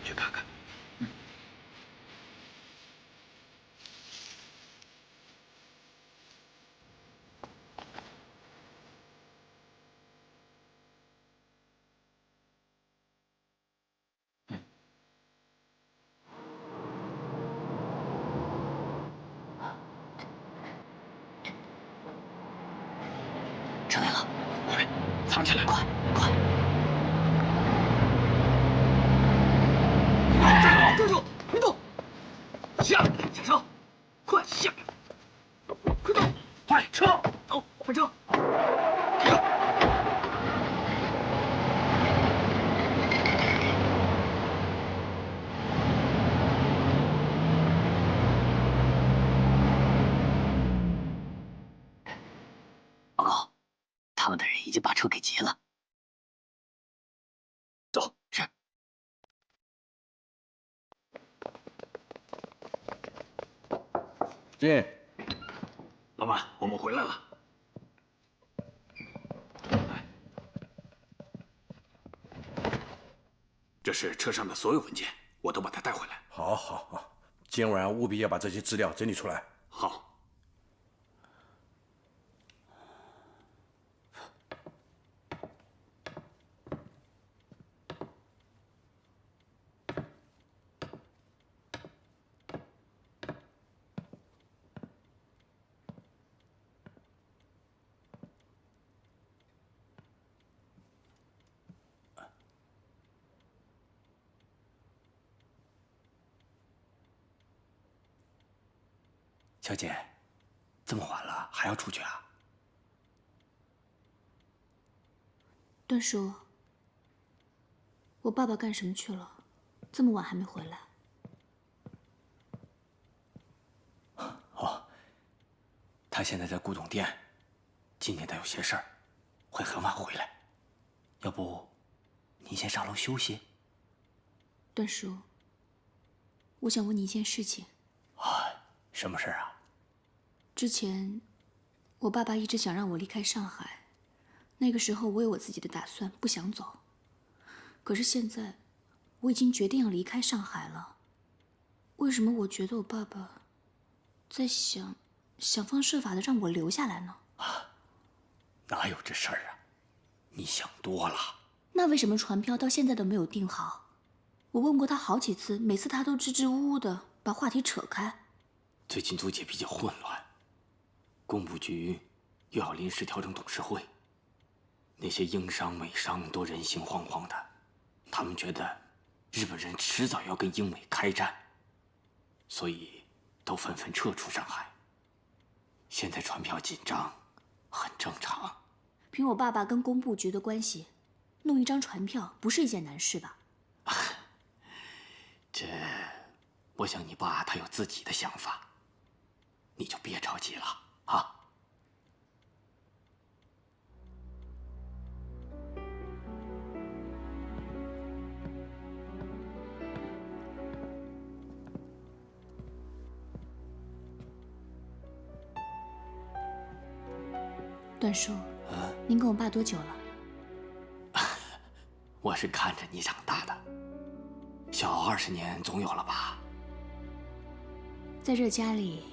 Speaker 7: 去看看。
Speaker 12: 车来了，
Speaker 7: 快，藏起来！
Speaker 12: 快快！
Speaker 7: 站住！别动！下车！快下！快动！快车！走，快车！停！
Speaker 12: 报告，他们的人已经把车给劫了。
Speaker 7: 走。
Speaker 12: 是。
Speaker 2: 进，
Speaker 7: 老板，我们回来了。这是车上的所有文件，我都把它带回来。
Speaker 2: 好，好，好，今天晚上务必要把这些资料整理出来。
Speaker 7: 好。
Speaker 12: 小姐，这么晚了还要出去啊？
Speaker 5: 段叔，我爸爸干什么去了？这么晚还没回来？
Speaker 12: 哦，他现在在古董店，今天他有些事儿，会很晚回来。要不，你先上楼休息。
Speaker 5: 段叔，我想问你一件事情。
Speaker 12: 什么事儿啊？
Speaker 5: 之前，我爸爸一直想让我离开上海，那个时候我有我自己的打算，不想走。可是现在，我已经决定要离开上海了。为什么我觉得我爸爸在想方设法的让我留下来呢？
Speaker 12: 哪有这事儿啊？你想多了。
Speaker 5: 那为什么船票到现在都没有订好？我问过他好几次，每次他都支支吾吾的把话题扯开。
Speaker 12: 最近租界比较混乱，工部局又要临时调整董事会，那些英商、美商都人心惶惶的，他们觉得日本人迟早要跟英美开战，所以都纷纷撤出上海。现在船票紧张，很正常。
Speaker 5: 凭我爸爸跟工部局的关系，弄一张船票不是一件难事吧？
Speaker 12: 这，我想你爸他有自己的想法，你就别着急了啊。
Speaker 5: 段叔，您跟我爸多久了？
Speaker 12: 我是看着你长大的，小20年总有了吧？
Speaker 5: 在这家里，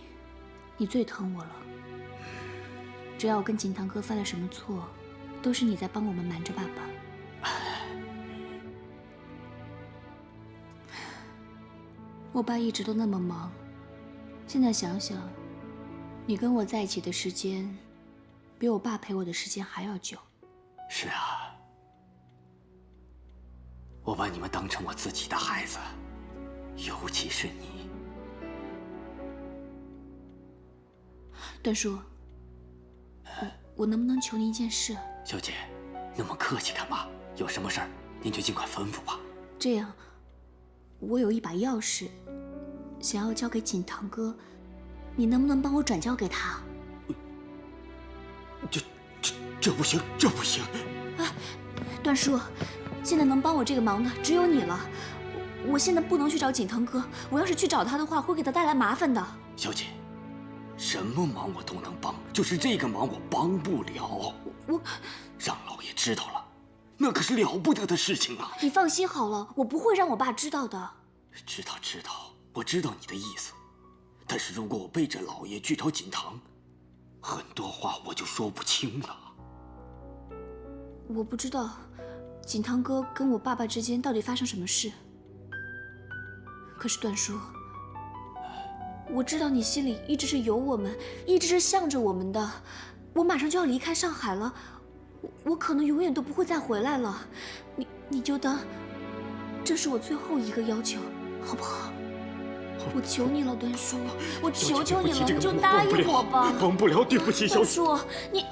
Speaker 5: 你最疼我了。只要我跟锦堂哥犯了什么错，都是你在帮我们瞒着爸爸。我爸一直都那么忙，现在想想，你跟我在一起的时间，比我爸陪我的时间还要久。
Speaker 12: 是啊，我把你们当成我自己的孩子，尤其是你。
Speaker 5: 段叔，我能不能求您一件事？
Speaker 12: 小姐，那么客气干嘛？有什么事儿您就尽管吩咐吧。
Speaker 5: 这样，我有一把钥匙，想要交给锦堂哥，你能不能帮我转交给他？
Speaker 12: 这不行，这不行！
Speaker 5: 啊，段叔，现在能帮我这个忙的只有你了。我现在不能去找锦堂哥，我要是去找他的话，会给他带来麻烦的。
Speaker 12: 小姐，什么忙我都能帮，就是这个忙我帮不了。
Speaker 5: 我
Speaker 12: 让老爷知道了，那可是了不得的事情啊！
Speaker 5: 你放心好了，我不会让我爸知道的。
Speaker 12: 知道，我知道你的意思。但是如果我背着老爷去找锦堂，很多话我就说不清了。
Speaker 5: 我不知道锦堂哥跟我爸爸之间到底发生什么事。可是段叔，我知道你心里一直是有我们，一直是向着我们的。我马上就要离开上海了，我可能永远都不会再回来了。你就当这是我最后一个要求，好不好？我求你了，段叔，我求求你了，你就答应我吧。
Speaker 12: 帮不了，对不起，小姐。
Speaker 5: 段叔，你。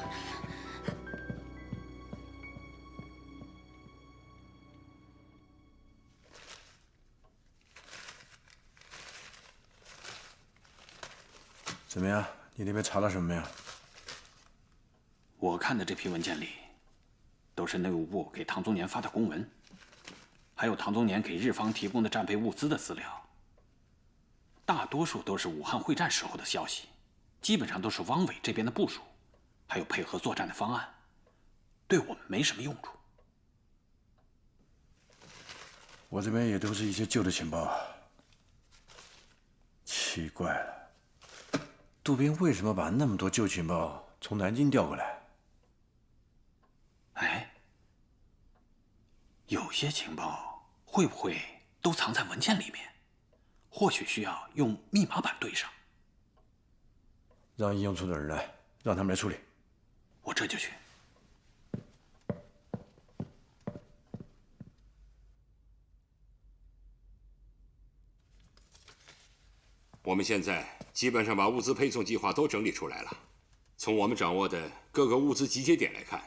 Speaker 2: 怎么样？你那边查到什么没有？
Speaker 7: 我看的这批文件里，都是内务部给唐宗年发的公文，还有唐宗年给日方提供的战备物资的资料。大多数都是武汉会战时候的消息，基本上都是汪伪这边的部署，还有配合作战的方案，对我们没什么用处。
Speaker 2: 我这边也都是一些旧的情报。奇怪了，杜宾为什么把那么多旧情报从南京调过来？
Speaker 7: 哎，有些情报会不会都藏在文件里面？或许需要用密码板对上。
Speaker 2: 让应用处的人来，让他们来处理。
Speaker 7: 我这就去。
Speaker 9: 我们现在基本上把物资配送计划都整理出来了。从我们掌握的各个物资集结点来看，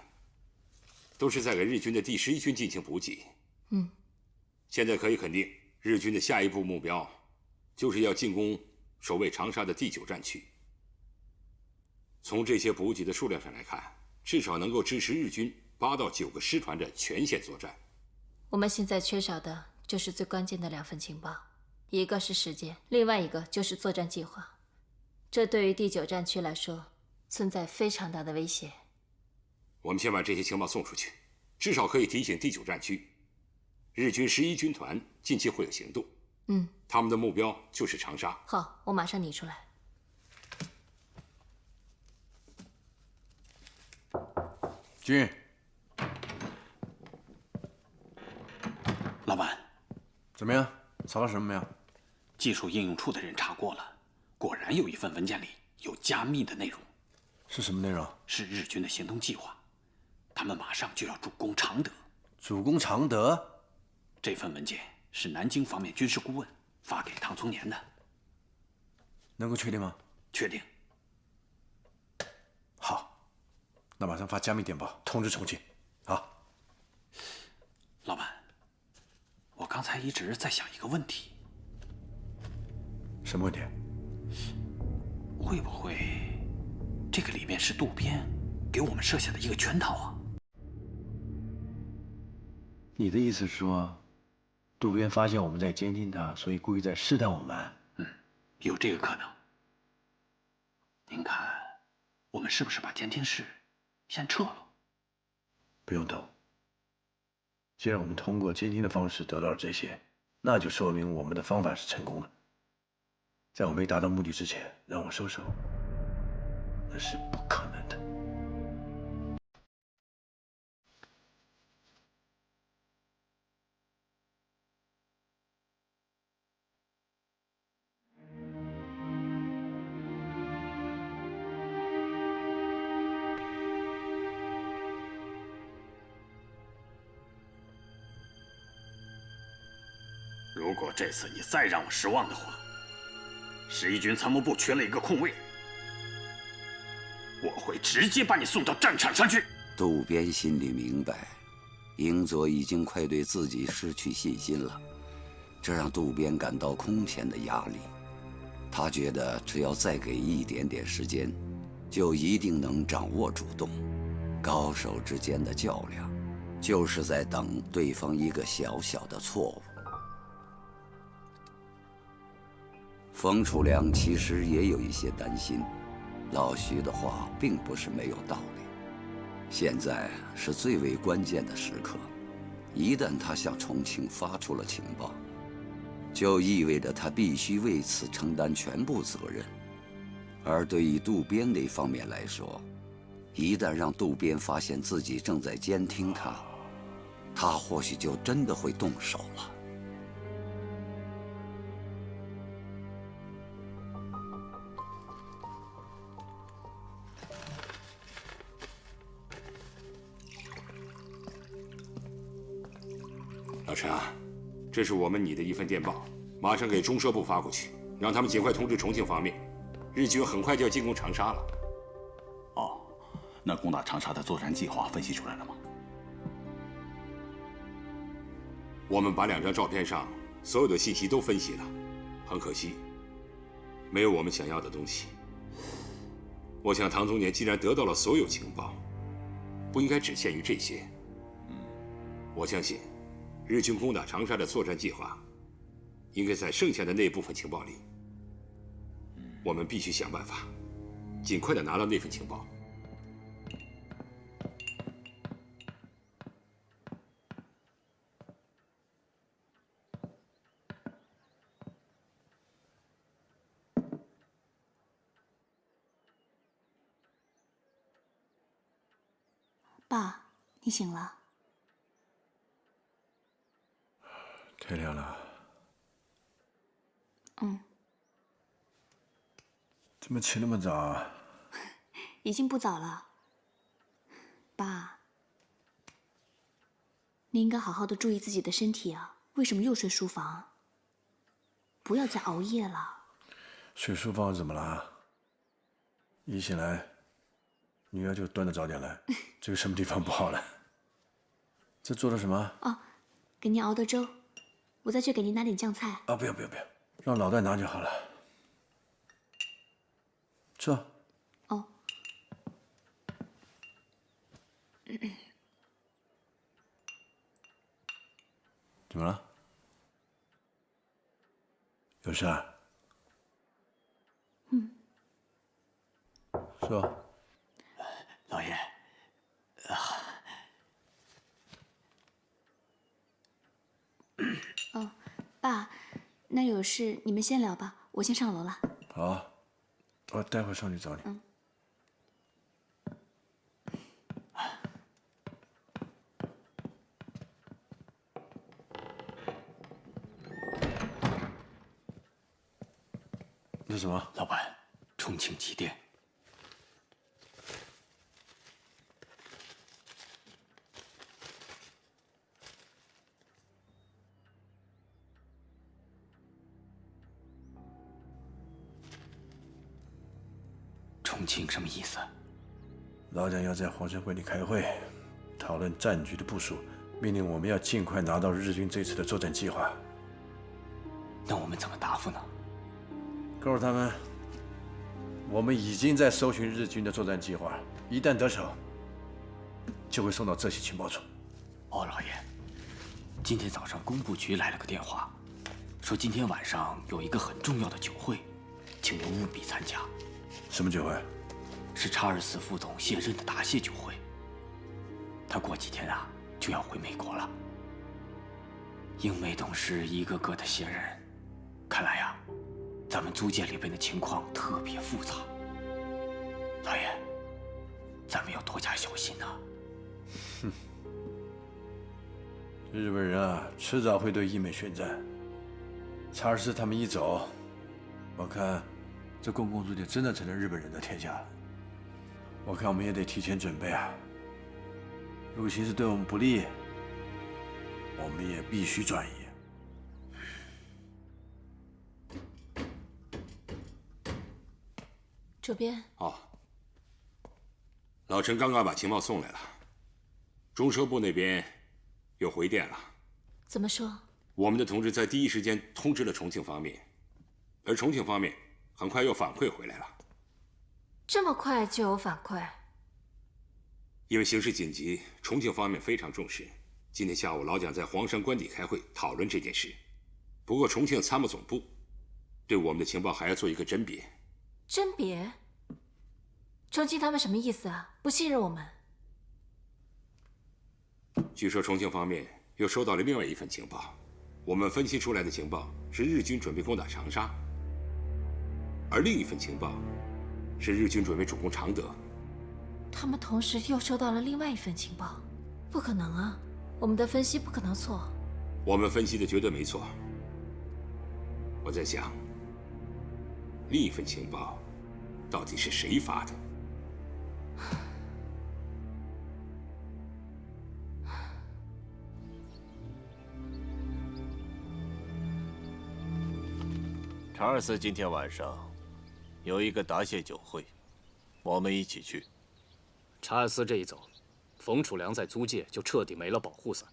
Speaker 9: 都是在给日军的第11军进行补给。现在可以肯定，日军的下一步目标就是要进攻守卫长沙的第9战区。从这些补给的数量上来看，至少能够支持日军8到9个师团的全线作战。
Speaker 10: 我们现在缺少的就是最关键的2份情报，一个是时间，另外一个就是作战计划。这对于第9战区来说存在非常大的威胁。
Speaker 9: 我们先把这些情报送出去，至少可以提醒第9战区，日军11军团近期会有行动。他们的目标就是长沙。
Speaker 10: 好，我马上拟出来。
Speaker 2: 君，
Speaker 7: 老板，
Speaker 2: 怎么样？查到什么没有？
Speaker 7: 技术应用处的人查过了，果然有一份文件里有加密的内容。
Speaker 2: 是什么内容？
Speaker 7: 是日军的行动计划，他们马上就要主攻常德。
Speaker 2: 主攻常德？
Speaker 7: 这份文件是南京方面军事顾问发给唐从年的。
Speaker 2: 能够确定吗？
Speaker 7: 确定。
Speaker 2: 好，那马上发加密电报通知重庆。好。
Speaker 7: 老板，我刚才一直在想一个问题。
Speaker 2: 什么问题？
Speaker 7: 会不会这个里面是渡边给我们设下的一个圈套啊？
Speaker 2: 你的意思是说，渡边发现我们在监听他，所以故意在试探我们？
Speaker 7: 有这个可能。您看，我们是不是把监听室先撤了？
Speaker 2: 不用动。既然我们通过监听的方式得到了这些，那就说明我们的方法是成功的。在我没达到目的之前，让我收手，那是不可能的。
Speaker 7: 如果这次你再让我失望的话，11军参谋部缺了一个空位，我会直接把你送到战场上去。
Speaker 8: 渡边心里明白，英佐已经快对自己失去信心了，这让渡边感到空前的压力。他觉得只要再给一点点时间，就一定能掌握主动。高手之间的较量，就是在等对方一个小小的错误。冯楚良其实也有一些担心，老徐的话并不是没有道理。现在是最为关键的时刻，一旦他向重庆发出了情报，就意味着他必须为此承担全部责任。而对于渡边那方面来说，一旦让渡边发现自己正在监听他，他或许就真的会动手了。
Speaker 9: 老陈啊，这是我们拟的一份电报，马上给中社部发过去，让他们尽快通知重庆方面，日军很快就要进攻长沙了。
Speaker 3: 哦，那攻打长沙的作战计划分析出来了吗？
Speaker 9: 我们把2张照片上所有的信息都分析了，很可惜，没有我们想要的东西。我想唐宗年既然得到了所有情报，不应该只限于这些。我相信，日军攻打长沙的作战计划，应该在剩下的那部分情报里。我们必须想办法，尽快的拿到那份情报。
Speaker 5: 爸，你醒了？
Speaker 2: 天亮了。怎么起那么早啊？
Speaker 5: 已经不早了。爸，你应该好好的注意自己的身体啊！为什么又睡书房？不要再熬夜了。
Speaker 2: 睡书房怎么了？一醒来，女儿就端着早点来，这个什么地方不好了？这做的什么？
Speaker 5: 哦，给您熬的粥，我再去给您拿点酱菜。
Speaker 2: 啊，不要，让老戴拿就好了。吃。
Speaker 5: 哦。
Speaker 2: 怎么了？有事啊？说。
Speaker 12: 老爷，
Speaker 5: 哦，爸，那有事你们先聊吧，我先上楼了。
Speaker 2: 好，我待会上去找你。
Speaker 5: 嗯。
Speaker 2: 那什么？
Speaker 12: 老板，重庆急电。重庆什么意思？
Speaker 2: 老蒋要在黄山会里开会，讨论战局的部署，命令我们要尽快拿到日军这次的作战计划。
Speaker 12: 那我们怎么答复呢？
Speaker 2: 告诉他们，我们已经在搜寻日军的作战计划，一旦得手，就会送到浙西情报处。
Speaker 12: 哦，老爷，今天早上工部局来了个电话，说今天晚上有一个很重要的酒会，请您务必参加。
Speaker 2: 什么酒会？
Speaker 12: 是查尔斯副总卸任的答谢酒会。他过几天啊就要回美国了。英美董事一个个的卸任，看来呀，咱们租界里边的情况特别复杂。老爷，咱们要多加小心呐。
Speaker 2: 哼，日本人啊，迟早会对英美宣战。查尔斯他们一走，我看这公共租界真的成了日本人的天下了。我看我们也得提前准备啊。如果形势对我们不利，我们也必须转移。
Speaker 10: 主编。
Speaker 9: 哦，老陈刚刚把情报送来了，中车部那边又回电了。
Speaker 10: 怎么说？
Speaker 9: 我们的同志在第一时间通知了重庆方面，而重庆方面很快又反馈回来了。
Speaker 10: 这么快就有反馈？
Speaker 9: 因为形势紧急，重庆方面非常重视。今天下午老蒋在黄山官邸开会讨论这件事。不过重庆参谋总部对我们的情报还要做一个甄别。
Speaker 10: 甄别？重庆他们什么意思啊？不信任我们？
Speaker 9: 据说重庆方面又收到了另外一份情报，我们分析出来的情报是日军准备攻打长沙，而另一份情报是日军准备主攻常德。
Speaker 10: 他们同时又收到了另外一份情报，不可能啊！我们的分析不可能错。
Speaker 9: 我们分析的绝对没错。我在想，另一份情报到底是谁发的？
Speaker 1: 查尔斯今天晚上有一个答谢酒会，我们一起去。
Speaker 11: 查尔斯这一走，冯楚良在租界就彻底没了保护伞。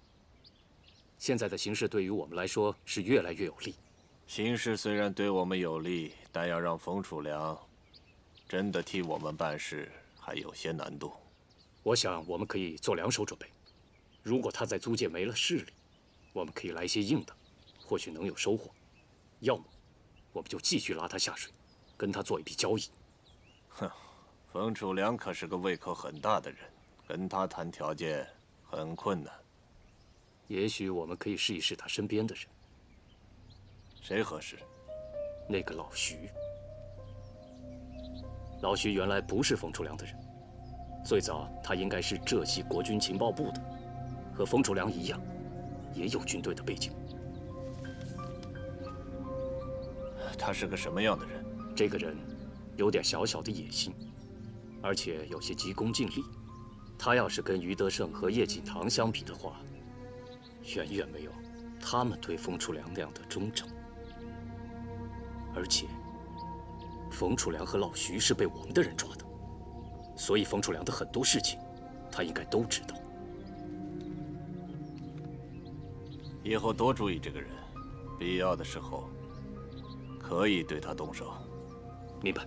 Speaker 11: 现在的形势对于我们来说是越来越有利。
Speaker 1: 形势虽然对我们有利，但要让冯楚良真的替我们办事，还有些难度。
Speaker 11: 我想我们可以做两手准备。如果他在租界没了势力，我们可以来些硬的，或许能有收获；要么我们就继续拉他下水，跟他做一笔交易。
Speaker 1: 哼，冯楚良可是个胃口很大的人，跟他谈条件很困难。
Speaker 11: 也许我们可以试一试他身边的人。
Speaker 1: 谁合适？
Speaker 11: 那个老徐。老徐原来不是冯楚良的人，最早他应该是浙西国军情报部的，和冯楚良一样，也有军队的背景。
Speaker 1: 他是个什么样的人？
Speaker 11: 这个人有点小小的野心，而且有些急功近利。他要是跟余德胜和叶锦堂相比的话，远远没有他们对冯楚良那样的忠诚。而且，冯楚良和老徐是被我们的人抓的，所以冯楚良的很多事情，他应该都知道。
Speaker 1: 以后多注意这个人，必要的时候可以对他动手。
Speaker 11: 明白。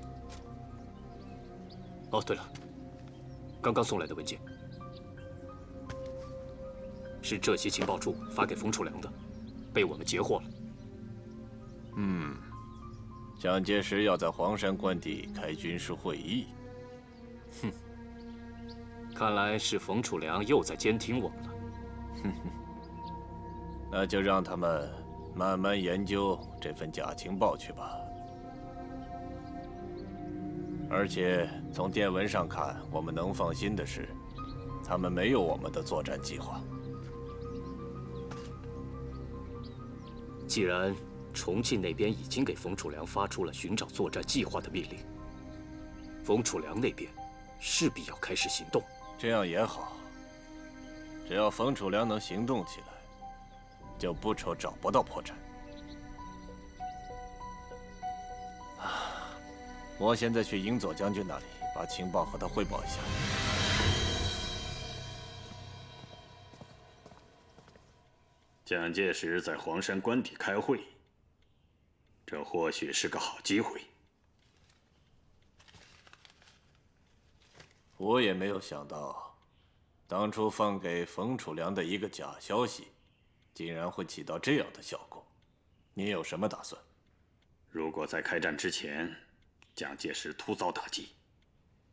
Speaker 11: 哦，对了，刚刚送来的文件是浙西情报处发给冯楚良的，被我们截获了。
Speaker 1: 蒋介石要在黄山官邸开军事会议，
Speaker 11: 看来是冯楚良又在监听我们了。
Speaker 1: 那就让他们慢慢研究这份假情报去吧。而且从电文上看，我们能放心的是，他们没有我们的作战计划。
Speaker 11: 既然重庆那边已经给冯楚良发出了寻找作战计划的命令，冯楚良那边势必要开始行动。
Speaker 1: 这样也好，只要冯楚良能行动起来，就不愁找不到破绽。我现在去营佐将军那里，把情报和他汇报一下。
Speaker 7: 蒋介石在黄山官邸开会，这或许是个好机会。
Speaker 1: 我也没有想到，当初放给冯楚良的一个假消息，竟然会起到这样的效果。你有什么打算？
Speaker 7: 如果在开战之前，蒋介石突遭打击，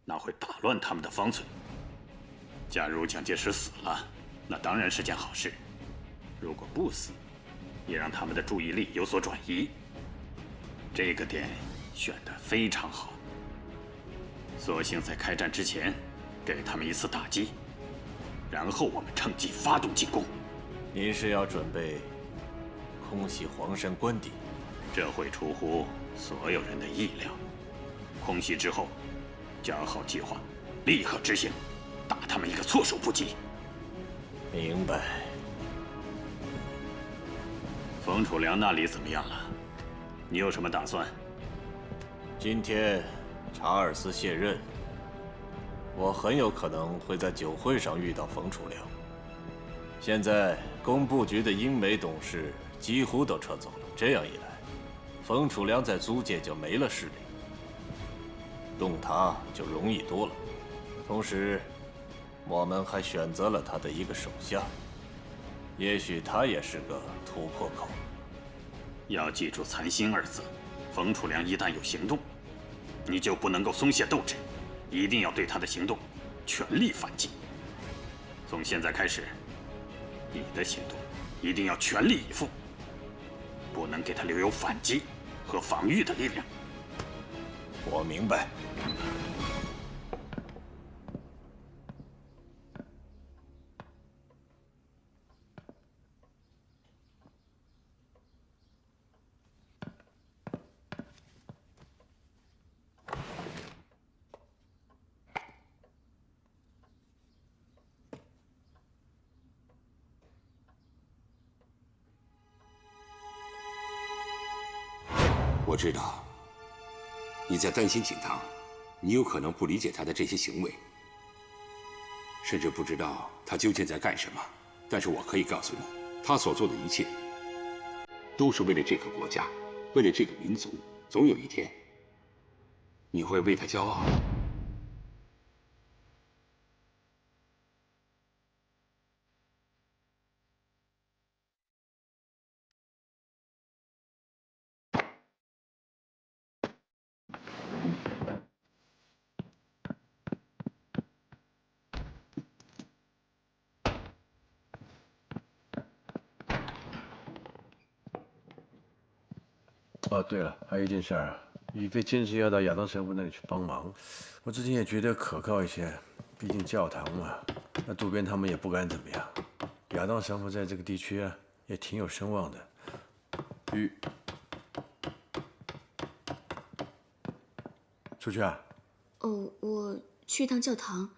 Speaker 7: 那会打乱他们的方寸。假如蒋介石死了，那当然是件好事；如果不死，也让他们的注意力有所转移。这个点选得非常好。索性在开战之前给他们一次打击，然后我们趁机发动进攻。
Speaker 1: 您是要准备空袭黄山官邸？
Speaker 7: 这会出乎所有人的意料。空袭之后，讲好计划，立刻执行，打他们一个措手不及。
Speaker 1: 明白。
Speaker 7: 冯楚良那里怎么样了？你有什么打算？
Speaker 1: 今天查尔斯卸任，我很有可能会在酒会上遇到冯楚良。现在工部局的英美董事几乎都撤走了，这样一来，冯楚良在租界就没了势力，动他就容易多了。同时，我们还选择了他的一个手下，也许他也是个突破口。
Speaker 7: 要记住残心二字，冯楚良一旦有行动，你就不能够松懈斗志，一定要对他的行动全力反击。从现在开始，你的行动一定要全力以赴，不能给他留有反击和防御的力量。
Speaker 1: 我明白。
Speaker 9: 我知道你在担心景堂，你有可能不理解他的这些行为，甚至不知道他究竟在干什么。但是我可以告诉你，他所做的一切都是为了这个国家，为了这个民族。总有一天，你会为他骄傲。
Speaker 2: 哦，对了，还有一件事儿，宇飞坚持要到亚当神父那里去帮忙。我之前也觉得可靠一些，毕竟教堂嘛，那渡边他们也不敢怎么样。亚当神父在这个地区啊，也挺有声望的。出去啊？
Speaker 5: 哦，我去一趟教堂，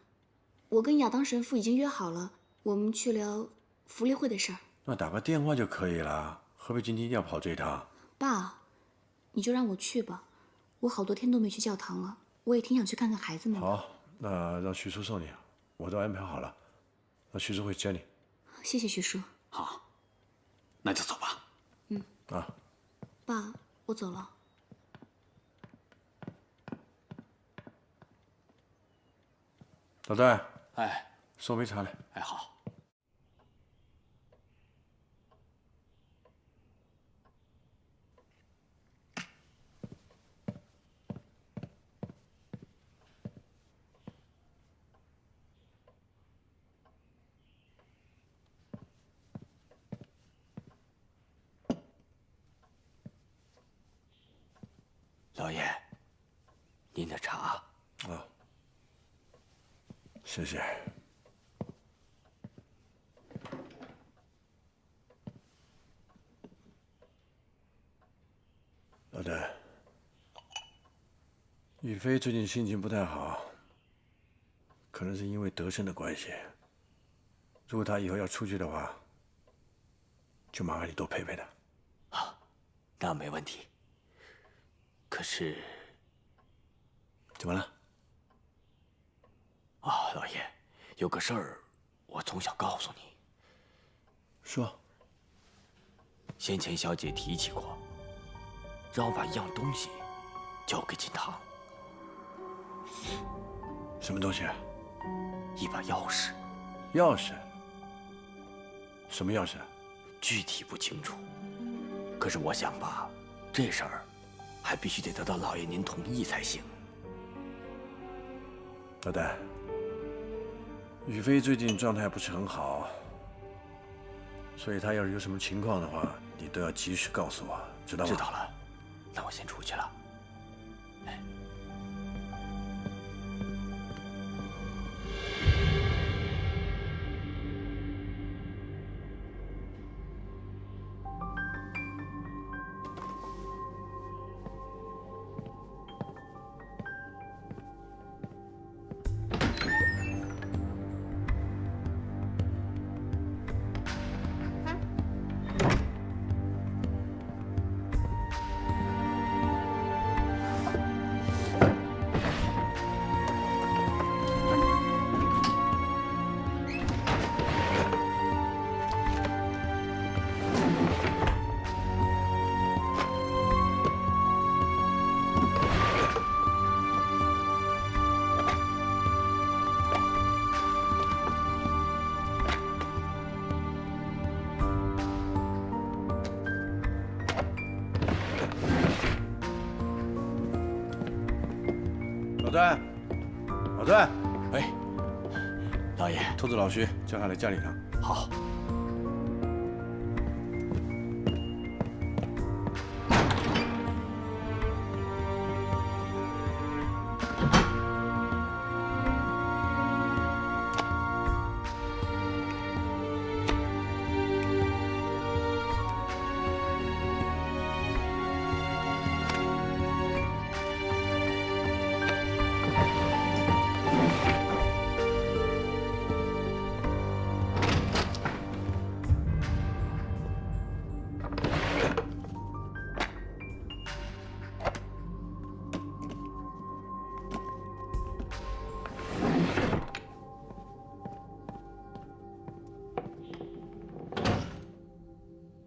Speaker 5: 我跟亚当神父已经约好了，我们去聊福利会的事儿。
Speaker 2: 那打个电话就可以了，何必今天一定要跑这一趟？
Speaker 5: 爸，你就让我去吧，我好多天都没去教堂了，我也挺想去看看孩子们的。
Speaker 2: 好，那让徐叔送你，我都安排好了，那徐叔会接你。
Speaker 5: 谢谢徐叔。
Speaker 7: 好，那就走吧。
Speaker 5: 嗯。
Speaker 2: 啊。
Speaker 5: 爸，我走了。
Speaker 2: 老戴。
Speaker 12: 哎。
Speaker 2: 送杯茶来。
Speaker 12: 哎，好。老爷，您的茶。
Speaker 2: 啊，谢谢。老戴，宇飞最近心情不太好，可能是因为德胜的关系。如果他以后要出去的话，就麻烦你多陪陪他。
Speaker 12: 啊，那没问题。可是，
Speaker 2: 怎么了？
Speaker 12: 啊，老爷，有个事儿，我总想告诉你。
Speaker 2: 说。
Speaker 12: 先前小姐提起过，让我把一样东西交给锦堂。
Speaker 2: 什么东西啊？
Speaker 12: 一把钥匙。
Speaker 2: 钥匙？什么钥匙？
Speaker 12: 具体不清楚。可是我想吧，这事儿还必须得得到老爷您同意才行。
Speaker 2: 老戴，宇飞最近状态不是很好，所以他要是有什么情况的话，你都要及时告诉我，知道吗？
Speaker 12: 知道了，那我先出去了。
Speaker 2: 老戴，老戴，
Speaker 12: 哎，老爷，
Speaker 2: 兔子老徐叫他来家里趟。
Speaker 12: 好。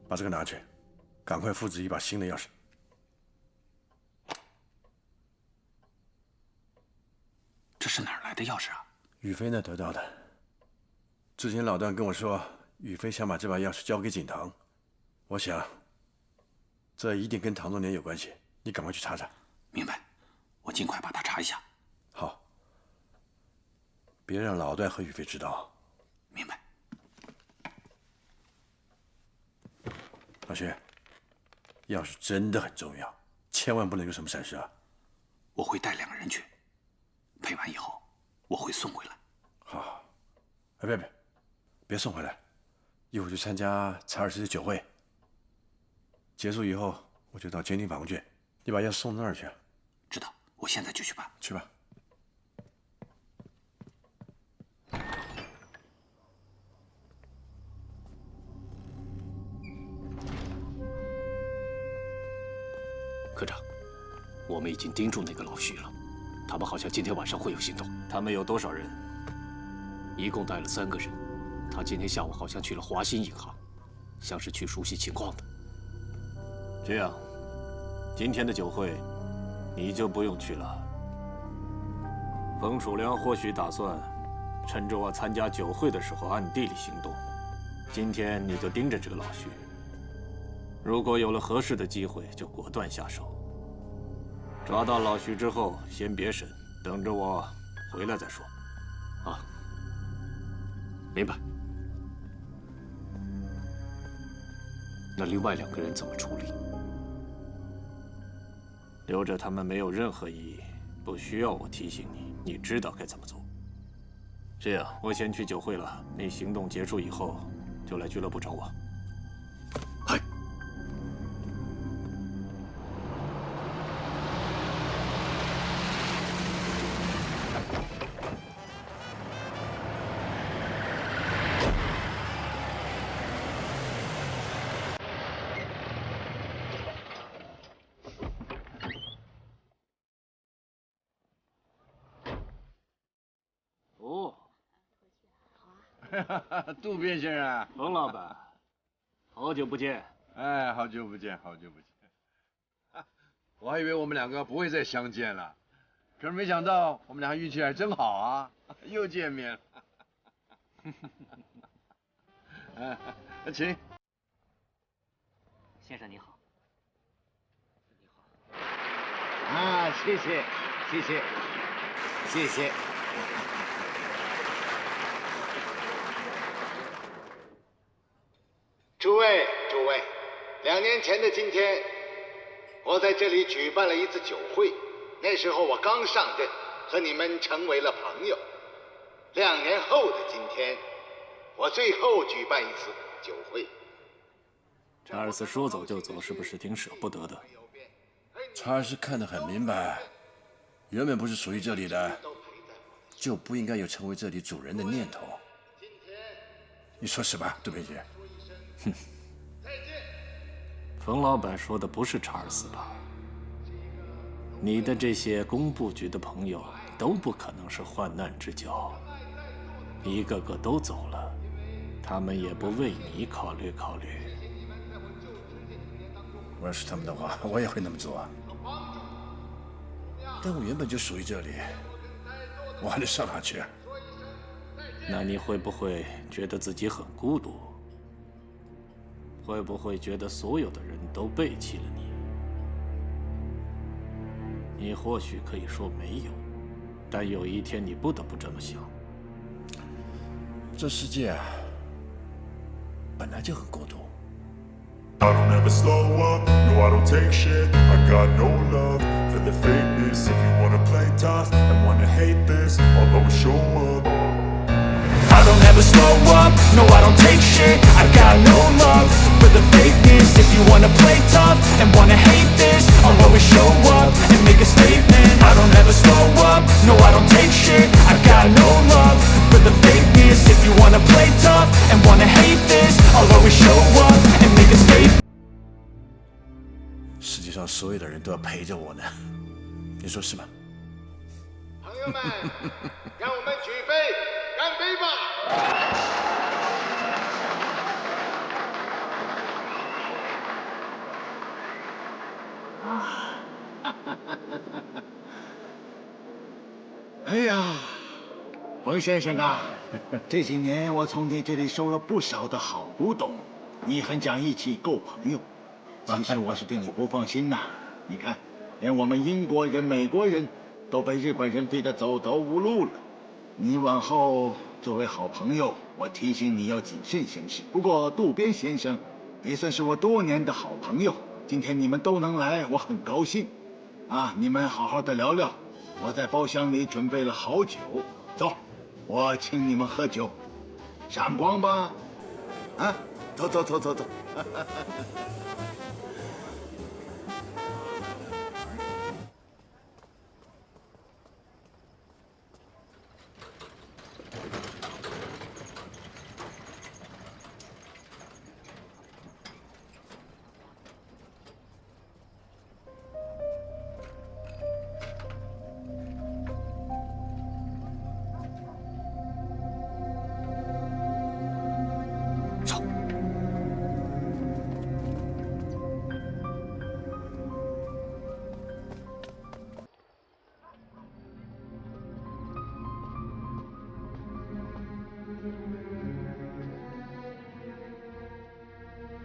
Speaker 2: 把这个拿去，赶快复制一把新的钥匙。
Speaker 7: 这是哪儿来的钥匙啊？
Speaker 2: 宇飞那得到的。之前老段跟我说，宇飞想把这把钥匙交给锦堂，我想，这一定跟唐仲年有关系。你赶快去查查。
Speaker 7: 明白，我尽快把它查一下。
Speaker 2: 好，别让老段和宇飞知道。
Speaker 7: 明白。
Speaker 2: 老徐，钥匙真的很重要，千万不能有什么闪失啊！
Speaker 7: 我会带2个人去，配完以后我会送回来。
Speaker 2: 好，哎，别送回来，一会儿去参加查尔斯的酒会。结束以后，我就到监听房去，你把钥匙送到那儿去。
Speaker 7: 知道，我现在就去办。
Speaker 2: 去吧。
Speaker 11: 科长，我们已经盯住那个老徐了，他们好像今天晚上会有行动。
Speaker 1: 他们有多少人？
Speaker 11: 一共带了3个人。他今天下午好像去了华兴银行，像是去熟悉情况的。
Speaker 1: 这样，今天的酒会你就不用去了。冯楚良或许打算趁着我参加酒会的时候暗地里行动。今天你就盯着这个老徐，如果有了合适的机会，就果断下手。抓到老徐之后，先别审，等着我回来再说。
Speaker 11: 啊，明白。那另外2个人怎么处理？
Speaker 1: 留着他们没有任何意义，不需要我提醒你，你知道该怎么做。这样，我先去酒会了。你行动结束以后，就来俱乐部找我。
Speaker 2: 嗨。
Speaker 1: 哦，
Speaker 2: 渡边先生，
Speaker 1: 冯老板，好久不见。
Speaker 2: 哎，好久不见，好久不见。我还以为我们两个不会再相见了，可是没想到我们俩运气还真好啊，又见面了。请。
Speaker 12: 先生你好。
Speaker 15: 啊，谢谢，谢谢，谢谢。诸位，诸位，2年前的今天，我在这里举办了一次酒会。那时候我刚上任，和你们成为了朋友。2年后的今天，我最后举办一次酒会。
Speaker 1: 查尔斯说走就走，是不是挺舍不得的？
Speaker 2: 查尔斯看得很明白，原本不是属于这里的，就不应该有成为这里主人的念头。你说是吧，渡边先生？
Speaker 1: 哼，冯老板说的不是查尔斯吧？你的这些工部局的朋友都不可能是患难之交，一个个都走了，他们也不为你考虑考虑。
Speaker 2: 我要是他们的话，我也会那么做啊。但我原本就属于这里，我还能上哪去啊？
Speaker 1: 那你会不会觉得自己很孤独？会不会觉得所有的人都背弃了你？你或许可以说没有，但有一天你不得不这么想。
Speaker 2: 这世界啊，本来就很孤独。
Speaker 16: I don't ever slow up, no I don't take shit. I got no love for the fakeness. If you wanna play tough and wanna hate this, I'll always show up.
Speaker 17: I don't ever slow up, no I don't take shit. I got no love for the fakeness. If you wanna play tough and wanna hate this, I'll always show up and make a statement. I don't ever slow up, no I don't take shit. I got no love for the fakeness. If you wanna play tough and wanna hate this, I'll always show up and make a statement.
Speaker 2: 世界上所有的人都要陪着我呢，你说是吗？
Speaker 15: 朋友们，让我们举杯干杯吧！哎呀，冯先生啊，这几年我从你这里收了不少的好古董，你很讲义气，够朋友。其实我是对你不放心呐。你看，连我们英国人、美国人都被日本人逼得走投无路了。你往后作为好朋友，我提醒你要谨慎行事。不过渡边先生也算是我多年的好朋友，今天你们都能来，我很高兴。啊，你们好好的聊聊，我在包厢里准备了好酒，走，我请你们喝酒，闪光吧！啊，走走走走走。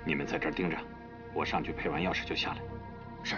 Speaker 7: 你们在这儿盯着，我上去配完钥匙就下来。
Speaker 12: 是。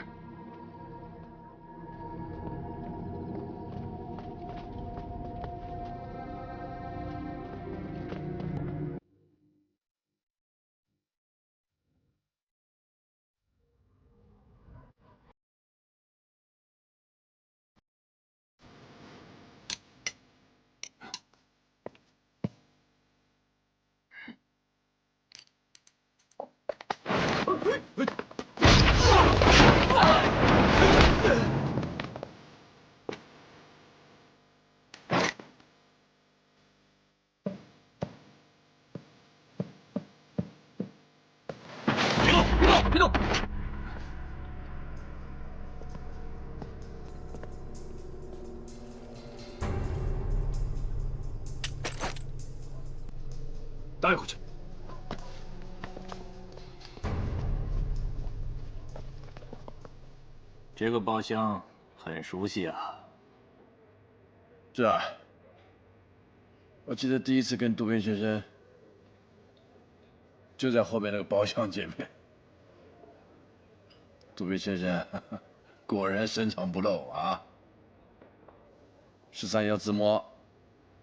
Speaker 2: 别动！带回去。
Speaker 1: 这个包厢很熟悉啊。
Speaker 2: 是啊，我记得第一次跟渡边先生就在后面那个包厢见面。渡边先生果然深藏不露啊！13幺自摸，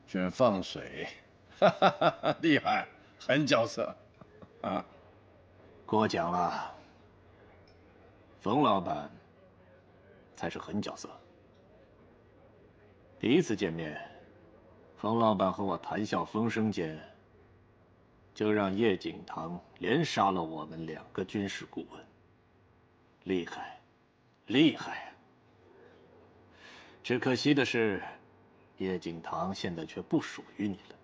Speaker 2: 居然放水，厉害，狠角色啊！
Speaker 1: 过奖了，冯老板才是狠角色。第一次见面，冯老板和我谈笑风生间，就让叶景堂连杀了我们2个军事顾问，厉害，厉害啊！只可惜的是，叶景堂现在却不属于你了。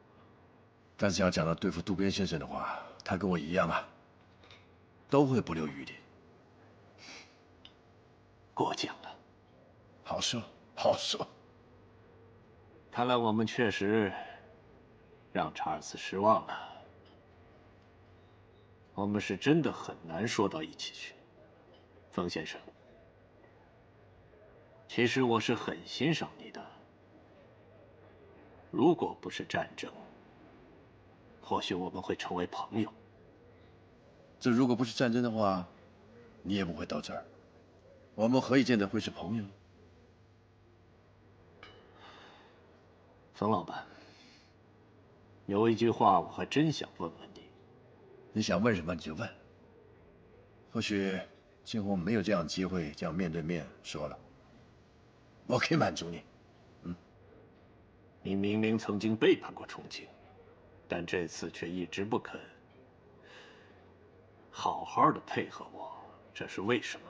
Speaker 2: 但是要讲到对付渡边先生的话，他跟我一样啊，都会不留余地。
Speaker 1: 过奖了，
Speaker 2: 好说好说。
Speaker 1: 看来我们确实让查尔斯失望了。我们是真的很难说到一起去，冯先生。其实我是很欣赏你的。如果不是战争，或许我们会成为朋友。
Speaker 2: 这如果不是战争的话，你也不会到这儿。我们何以见得会是朋友？
Speaker 1: 冯老板，有一句话我还真想问问你。
Speaker 2: 你想问什么你就问。或许今后没有这样的机会这样面对面说了，我可以满足你。
Speaker 1: 你明明曾经背叛过重庆，但这次却一直不肯好好的配合我，这是为什么？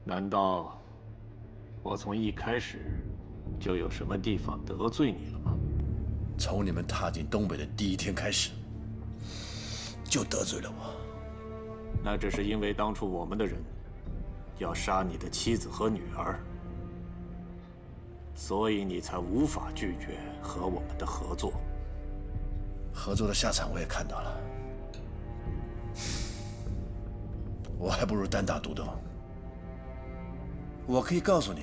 Speaker 1: 难道我从一开始就有什么地方得罪你了吗？
Speaker 2: 从你们踏进东北的第一天开始，就得罪了我。
Speaker 1: 那只是因为当初我们的人要杀你的妻子和女儿，所以你才无法拒绝和我们的合作。
Speaker 2: 合作的下场我也看到了，我还不如单打独斗。我可以告诉你，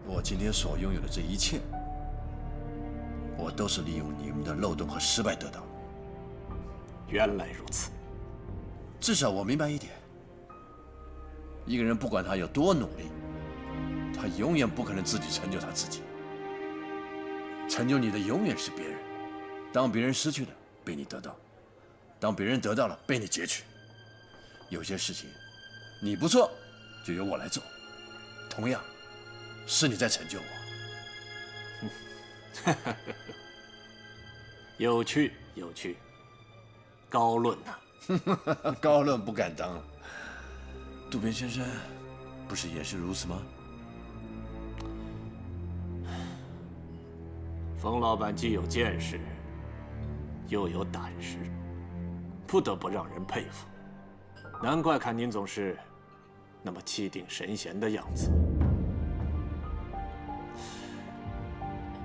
Speaker 2: 我今天所拥有的这一切，我都是利用你们的漏洞和失败得到的。
Speaker 1: 原来如此。
Speaker 2: 至少我明白一点，一个人不管他有多努力，他永远不可能自己成就他自己。成就你的永远是别人，当别人失去了，被你得到；当别人得到了，被你截取。有些事情你不做，就由我来做，同样是你在成就我。
Speaker 1: 有趣，有趣，高论呐！
Speaker 2: 高论不敢当。渡边先生不是也是如此吗？
Speaker 1: 冯老板既有见识，又有胆识，不得不让人佩服。难怪看您总是那么气定神闲的样子。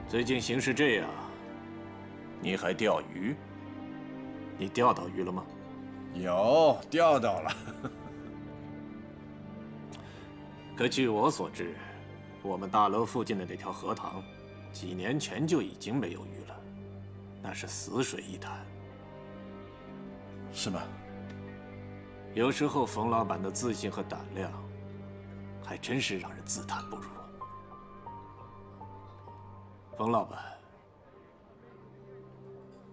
Speaker 1: 最近形势这样，你还钓鱼？你钓到鱼了吗？
Speaker 2: 有，钓到了。
Speaker 1: 可据我所知，我们大楼附近的那条荷塘，几年前就已经没有鱼了，那是死水一潭。
Speaker 2: 是吗？
Speaker 1: 有时候冯老板的自信和胆量，还真是让人自叹不如。冯老板，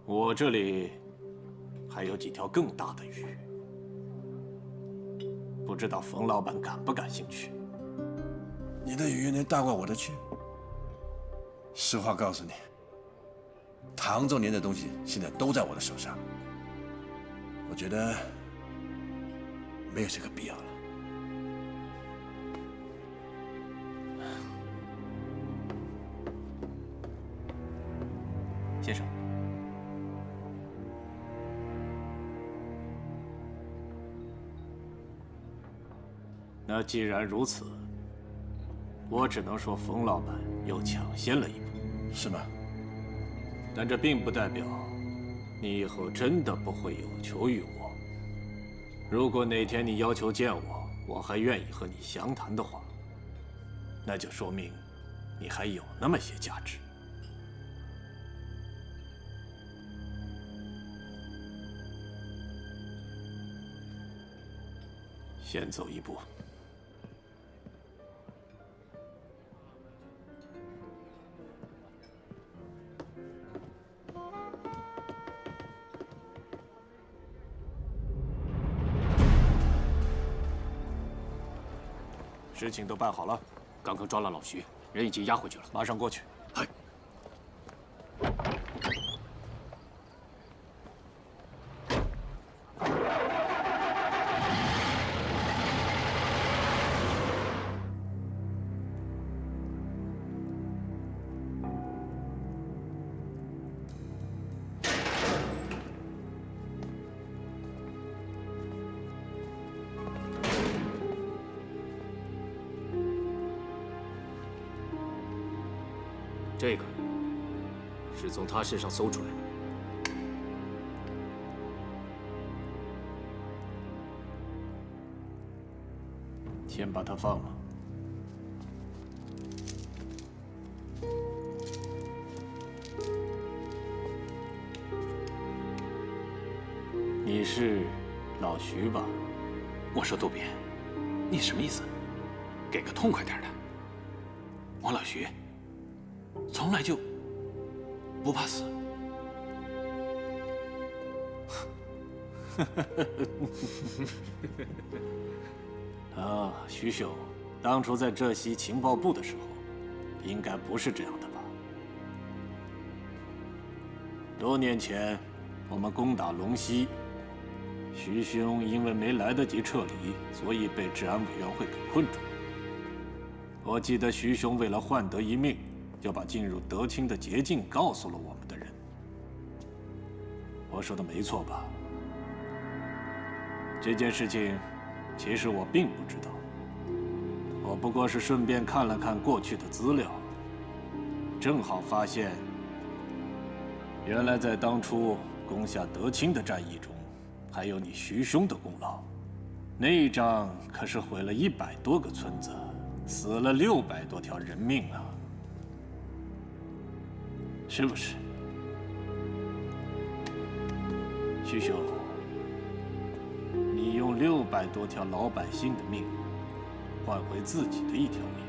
Speaker 1: 我这里还有几条更大的鱼，不知道冯老板感不感兴趣？
Speaker 2: 你的鱼能大过我的去？实话告诉你，唐仲年的东西现在都在我的手上，我觉得没有这个必要了。
Speaker 1: 先生，那既然如此，我只能说冯老板又抢先了一步，
Speaker 2: 是吗？
Speaker 1: 但这并不代表你以后真的不会有求于我。如果哪天你要求见我，我还愿意和你详谈的话，那就说明你还有那么些价值。先走一步。事情都办好了，
Speaker 11: 刚刚抓了老徐，人已经押回去了，
Speaker 1: 马上过去。
Speaker 11: 嗨。这个是从他身上搜出来的。
Speaker 1: 先把他放了。你是老徐吧？
Speaker 7: 我说渡边，你什么意思？给个痛快点的。我老徐从来就不怕死。
Speaker 1: 啊，徐兄，当初在浙西情报部的时候，应该不是这样的吧？多年前，我们攻打龙溪，徐兄因为没来得及撤离，所以被治安委员会给困住。我记得徐兄为了换得一命，就把进入德清的捷径告诉了我们的人。我说的没错吧？这件事情，其实我并不知道，我不过是顺便看了看过去的资料，正好发现，原来在当初攻下德清的战役中，还有你徐兄的功劳。那一仗可是毁了100多个村子，死了600多条人命啊！是不是？徐兄，你用600多条老百姓的命换回自己的一条命，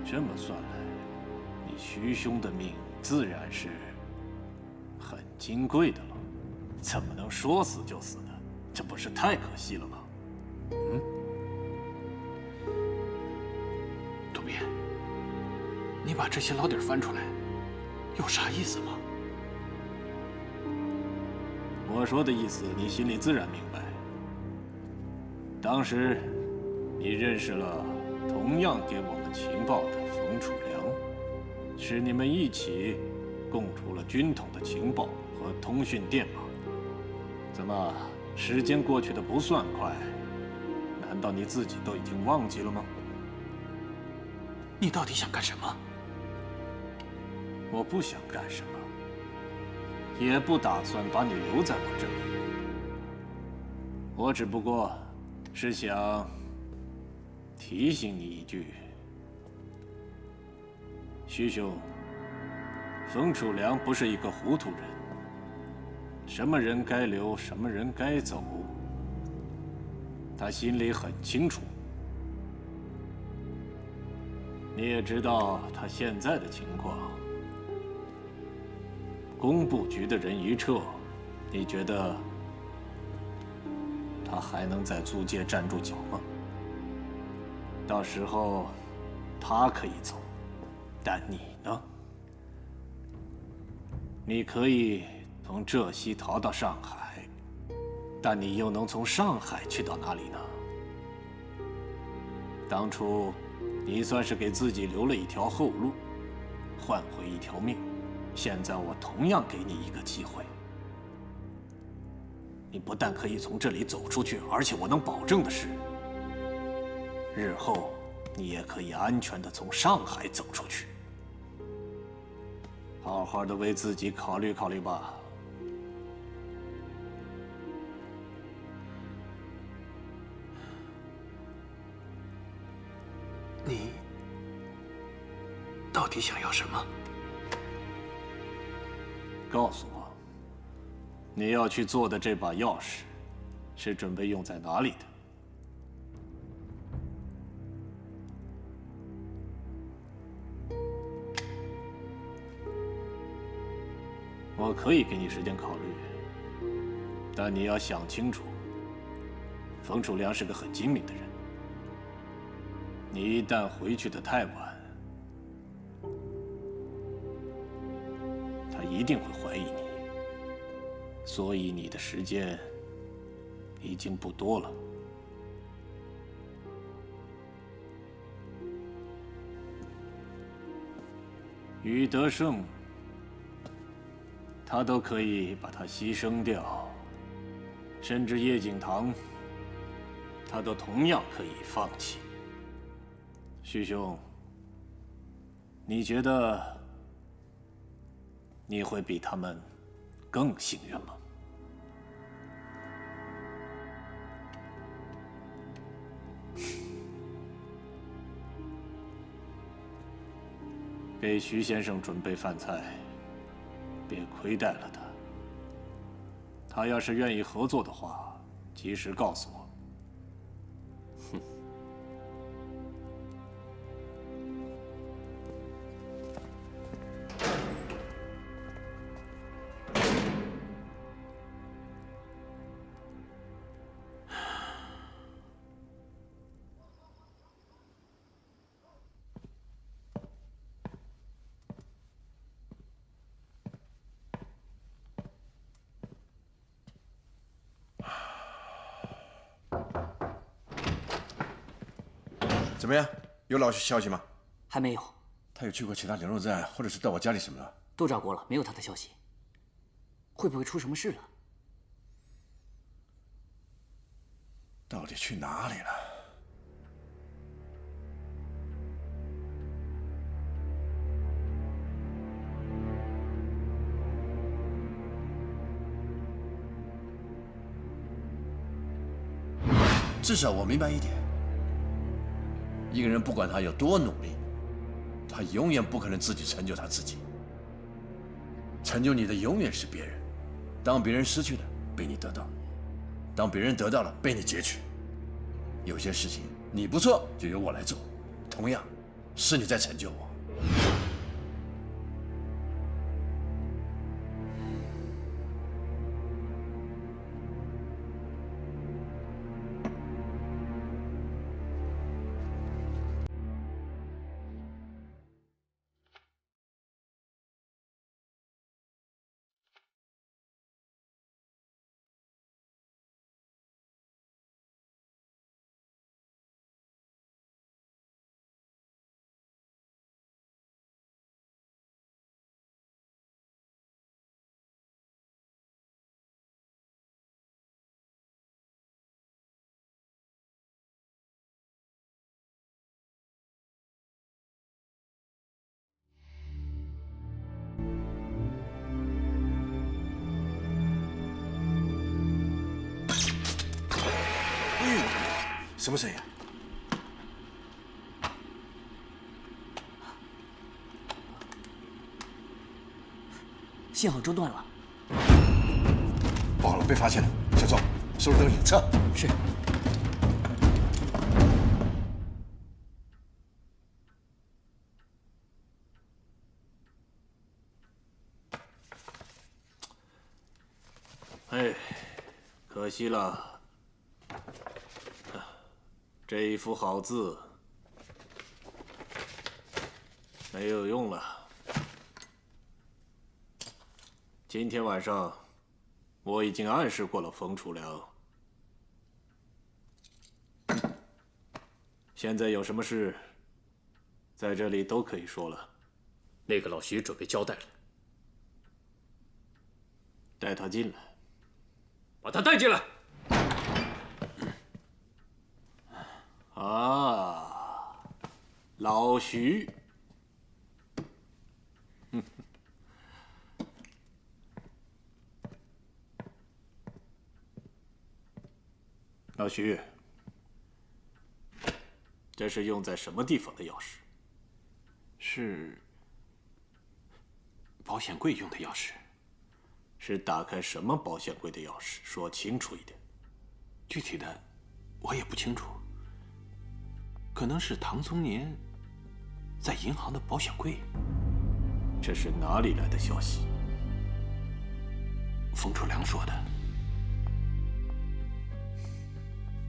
Speaker 1: 这么算来，你徐兄的命自然是很金贵的了。怎么能说死就死呢？这不是太可惜了吗？
Speaker 7: 渡边，你把这些老底儿翻出来，有啥意思吗？
Speaker 1: 我说的意思，你心里自然明白。当时，你认识了同样给我们情报的冯楚良，是你们一起供出了军统的情报和通讯电码。怎么，时间过去的不算快？难道你自己都已经忘记了吗？
Speaker 7: 你到底想干什么？
Speaker 1: 我不想干什么。也不打算把你留在我这里，我只不过是想提醒你一句，徐兄，冯楚良不是一个糊涂人，什么人该留，什么人该走，他心里很清楚。你也知道他现在的情况。工部局的人一撤，你觉得他还能在租界站住脚吗？到时候他可以走，但你呢？你可以从浙西逃到上海，但你又能从上海去到哪里呢？当初你算是给自己留了一条后路，换回一条命。现在我同样给你一个机会，你不但可以从这里走出去，而且我能保证的是，日后你也可以安全地从上海走出去。好好的为自己考虑考虑吧。
Speaker 11: 你到底想要什么？
Speaker 1: 告诉我，你要去做的这把钥匙，是准备用在哪里的？我可以给你时间考虑，但你要想清楚，冯楚良是个很精明的人。你一旦回去的太晚，他一定会怀疑你，所以你的时间已经不多了。于德胜，他都可以把他牺牲掉，甚至叶景堂，他都同样可以放弃。徐兄，你觉得你会比他们更幸运吗？给徐先生准备饭菜，别亏待了他。他要是愿意合作的话，及时告诉我。哼。
Speaker 2: 怎么样？有老消息吗？
Speaker 12: 还没有。
Speaker 2: 他有去过其他粮肉站，或者是到我家里什么的？
Speaker 12: 都找过了，没有他的消息。会不会出什么事了？
Speaker 2: 到底去哪里了？至少我明白一点。一个人不管他有多努力，他永远不可能自己成就他自己。成就你的永远是别人，当别人失去的被你得到，当别人得到了被你截取。有些事情你不做就由我来做，同样是你在成就我。什么声音啊？
Speaker 12: 信号中断了。
Speaker 2: 不好了，被发现了！小周，收拾东西，撤。
Speaker 12: 是。
Speaker 1: 哎，可惜了。这一幅好字没有用了。今天晚上我已经暗示过了冯楚良，现在有什么事在这里都可以说了。
Speaker 11: 那个老徐准备交代了，
Speaker 1: 带他进来。
Speaker 11: 把他带进来。
Speaker 1: 啊，老徐，老徐，这是用在什么地方的钥匙？
Speaker 7: 是保险柜用的钥匙。
Speaker 1: 是打开什么保险柜的钥匙？说清楚一点。
Speaker 7: 具体的我也不清楚，可能是唐宗年在银行的保险柜。
Speaker 1: 这是哪里来的消息？
Speaker 7: 冯楚良说的。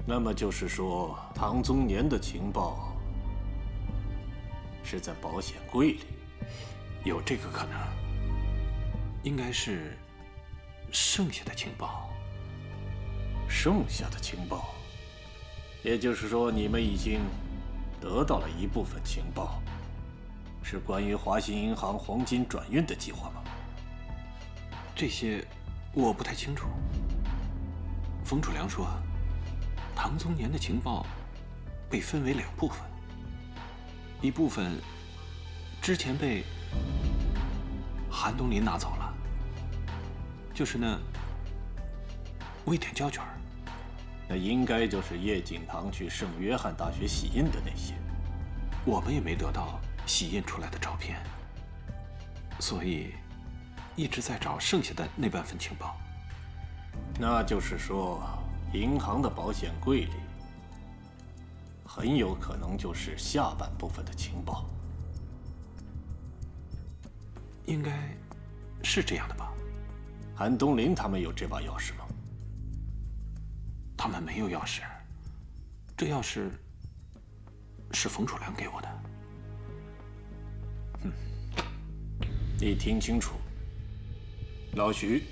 Speaker 1: 那么就是说，唐宗年的情报是在保险柜里？
Speaker 7: 有这个可能。应该是剩下的情报。
Speaker 1: 剩下的情报，也就是说，你们已经得到了一部分情报，是关于华信银行黄金转运的计划吗？
Speaker 7: 这些我不太清楚。冯楚良说，唐宗年的情报被分为2部分，一部分之前被韩东林拿走了，就是那微点胶卷。
Speaker 1: 那应该就是叶景堂去圣约翰大学洗印的那些。
Speaker 7: 我们也没得到洗印出来的照片，所以一直在找剩下的那半份情报。
Speaker 1: 那就是说，银行的保险柜里很有可能就是下半部分的情报。
Speaker 7: 应该是这样的吧？
Speaker 1: 韩东林他们有这把钥匙吗？
Speaker 7: 他们没有钥匙，这钥匙是冯楚良给我的。
Speaker 1: 你听清楚，老徐，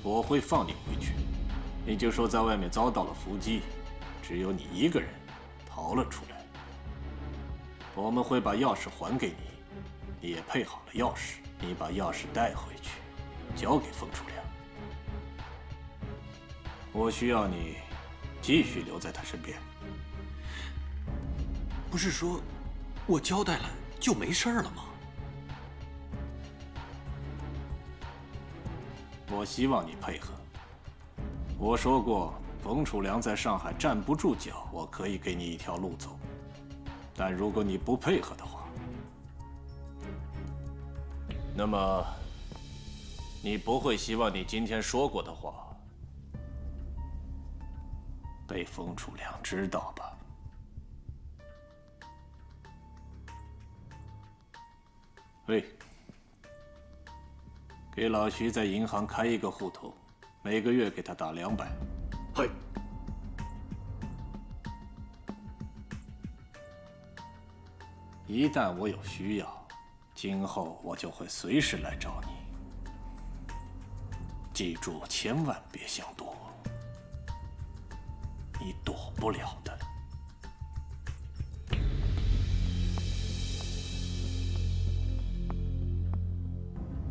Speaker 1: 我会放你回去。你就说在外面遭到了伏击，只有你一个人逃了出来。我们会把钥匙还给你，你也配好了钥匙，你把钥匙带回去，交给冯楚良。我需要你继续留在他身边。
Speaker 7: 不是说我交代了就没事了吗？
Speaker 1: 我希望你配合。我说过，冯楚良在上海站不住脚，我可以给你一条路走。但如果你不配合的话，那么你不会希望你今天说过的话被冯楚良知道吧？喂，给老徐在银行开一个户头，每个月给他打200。
Speaker 11: 嘿。
Speaker 1: 一旦我有需要，今后我就会随时来找你。记住，千万别想躲，你躲不了的。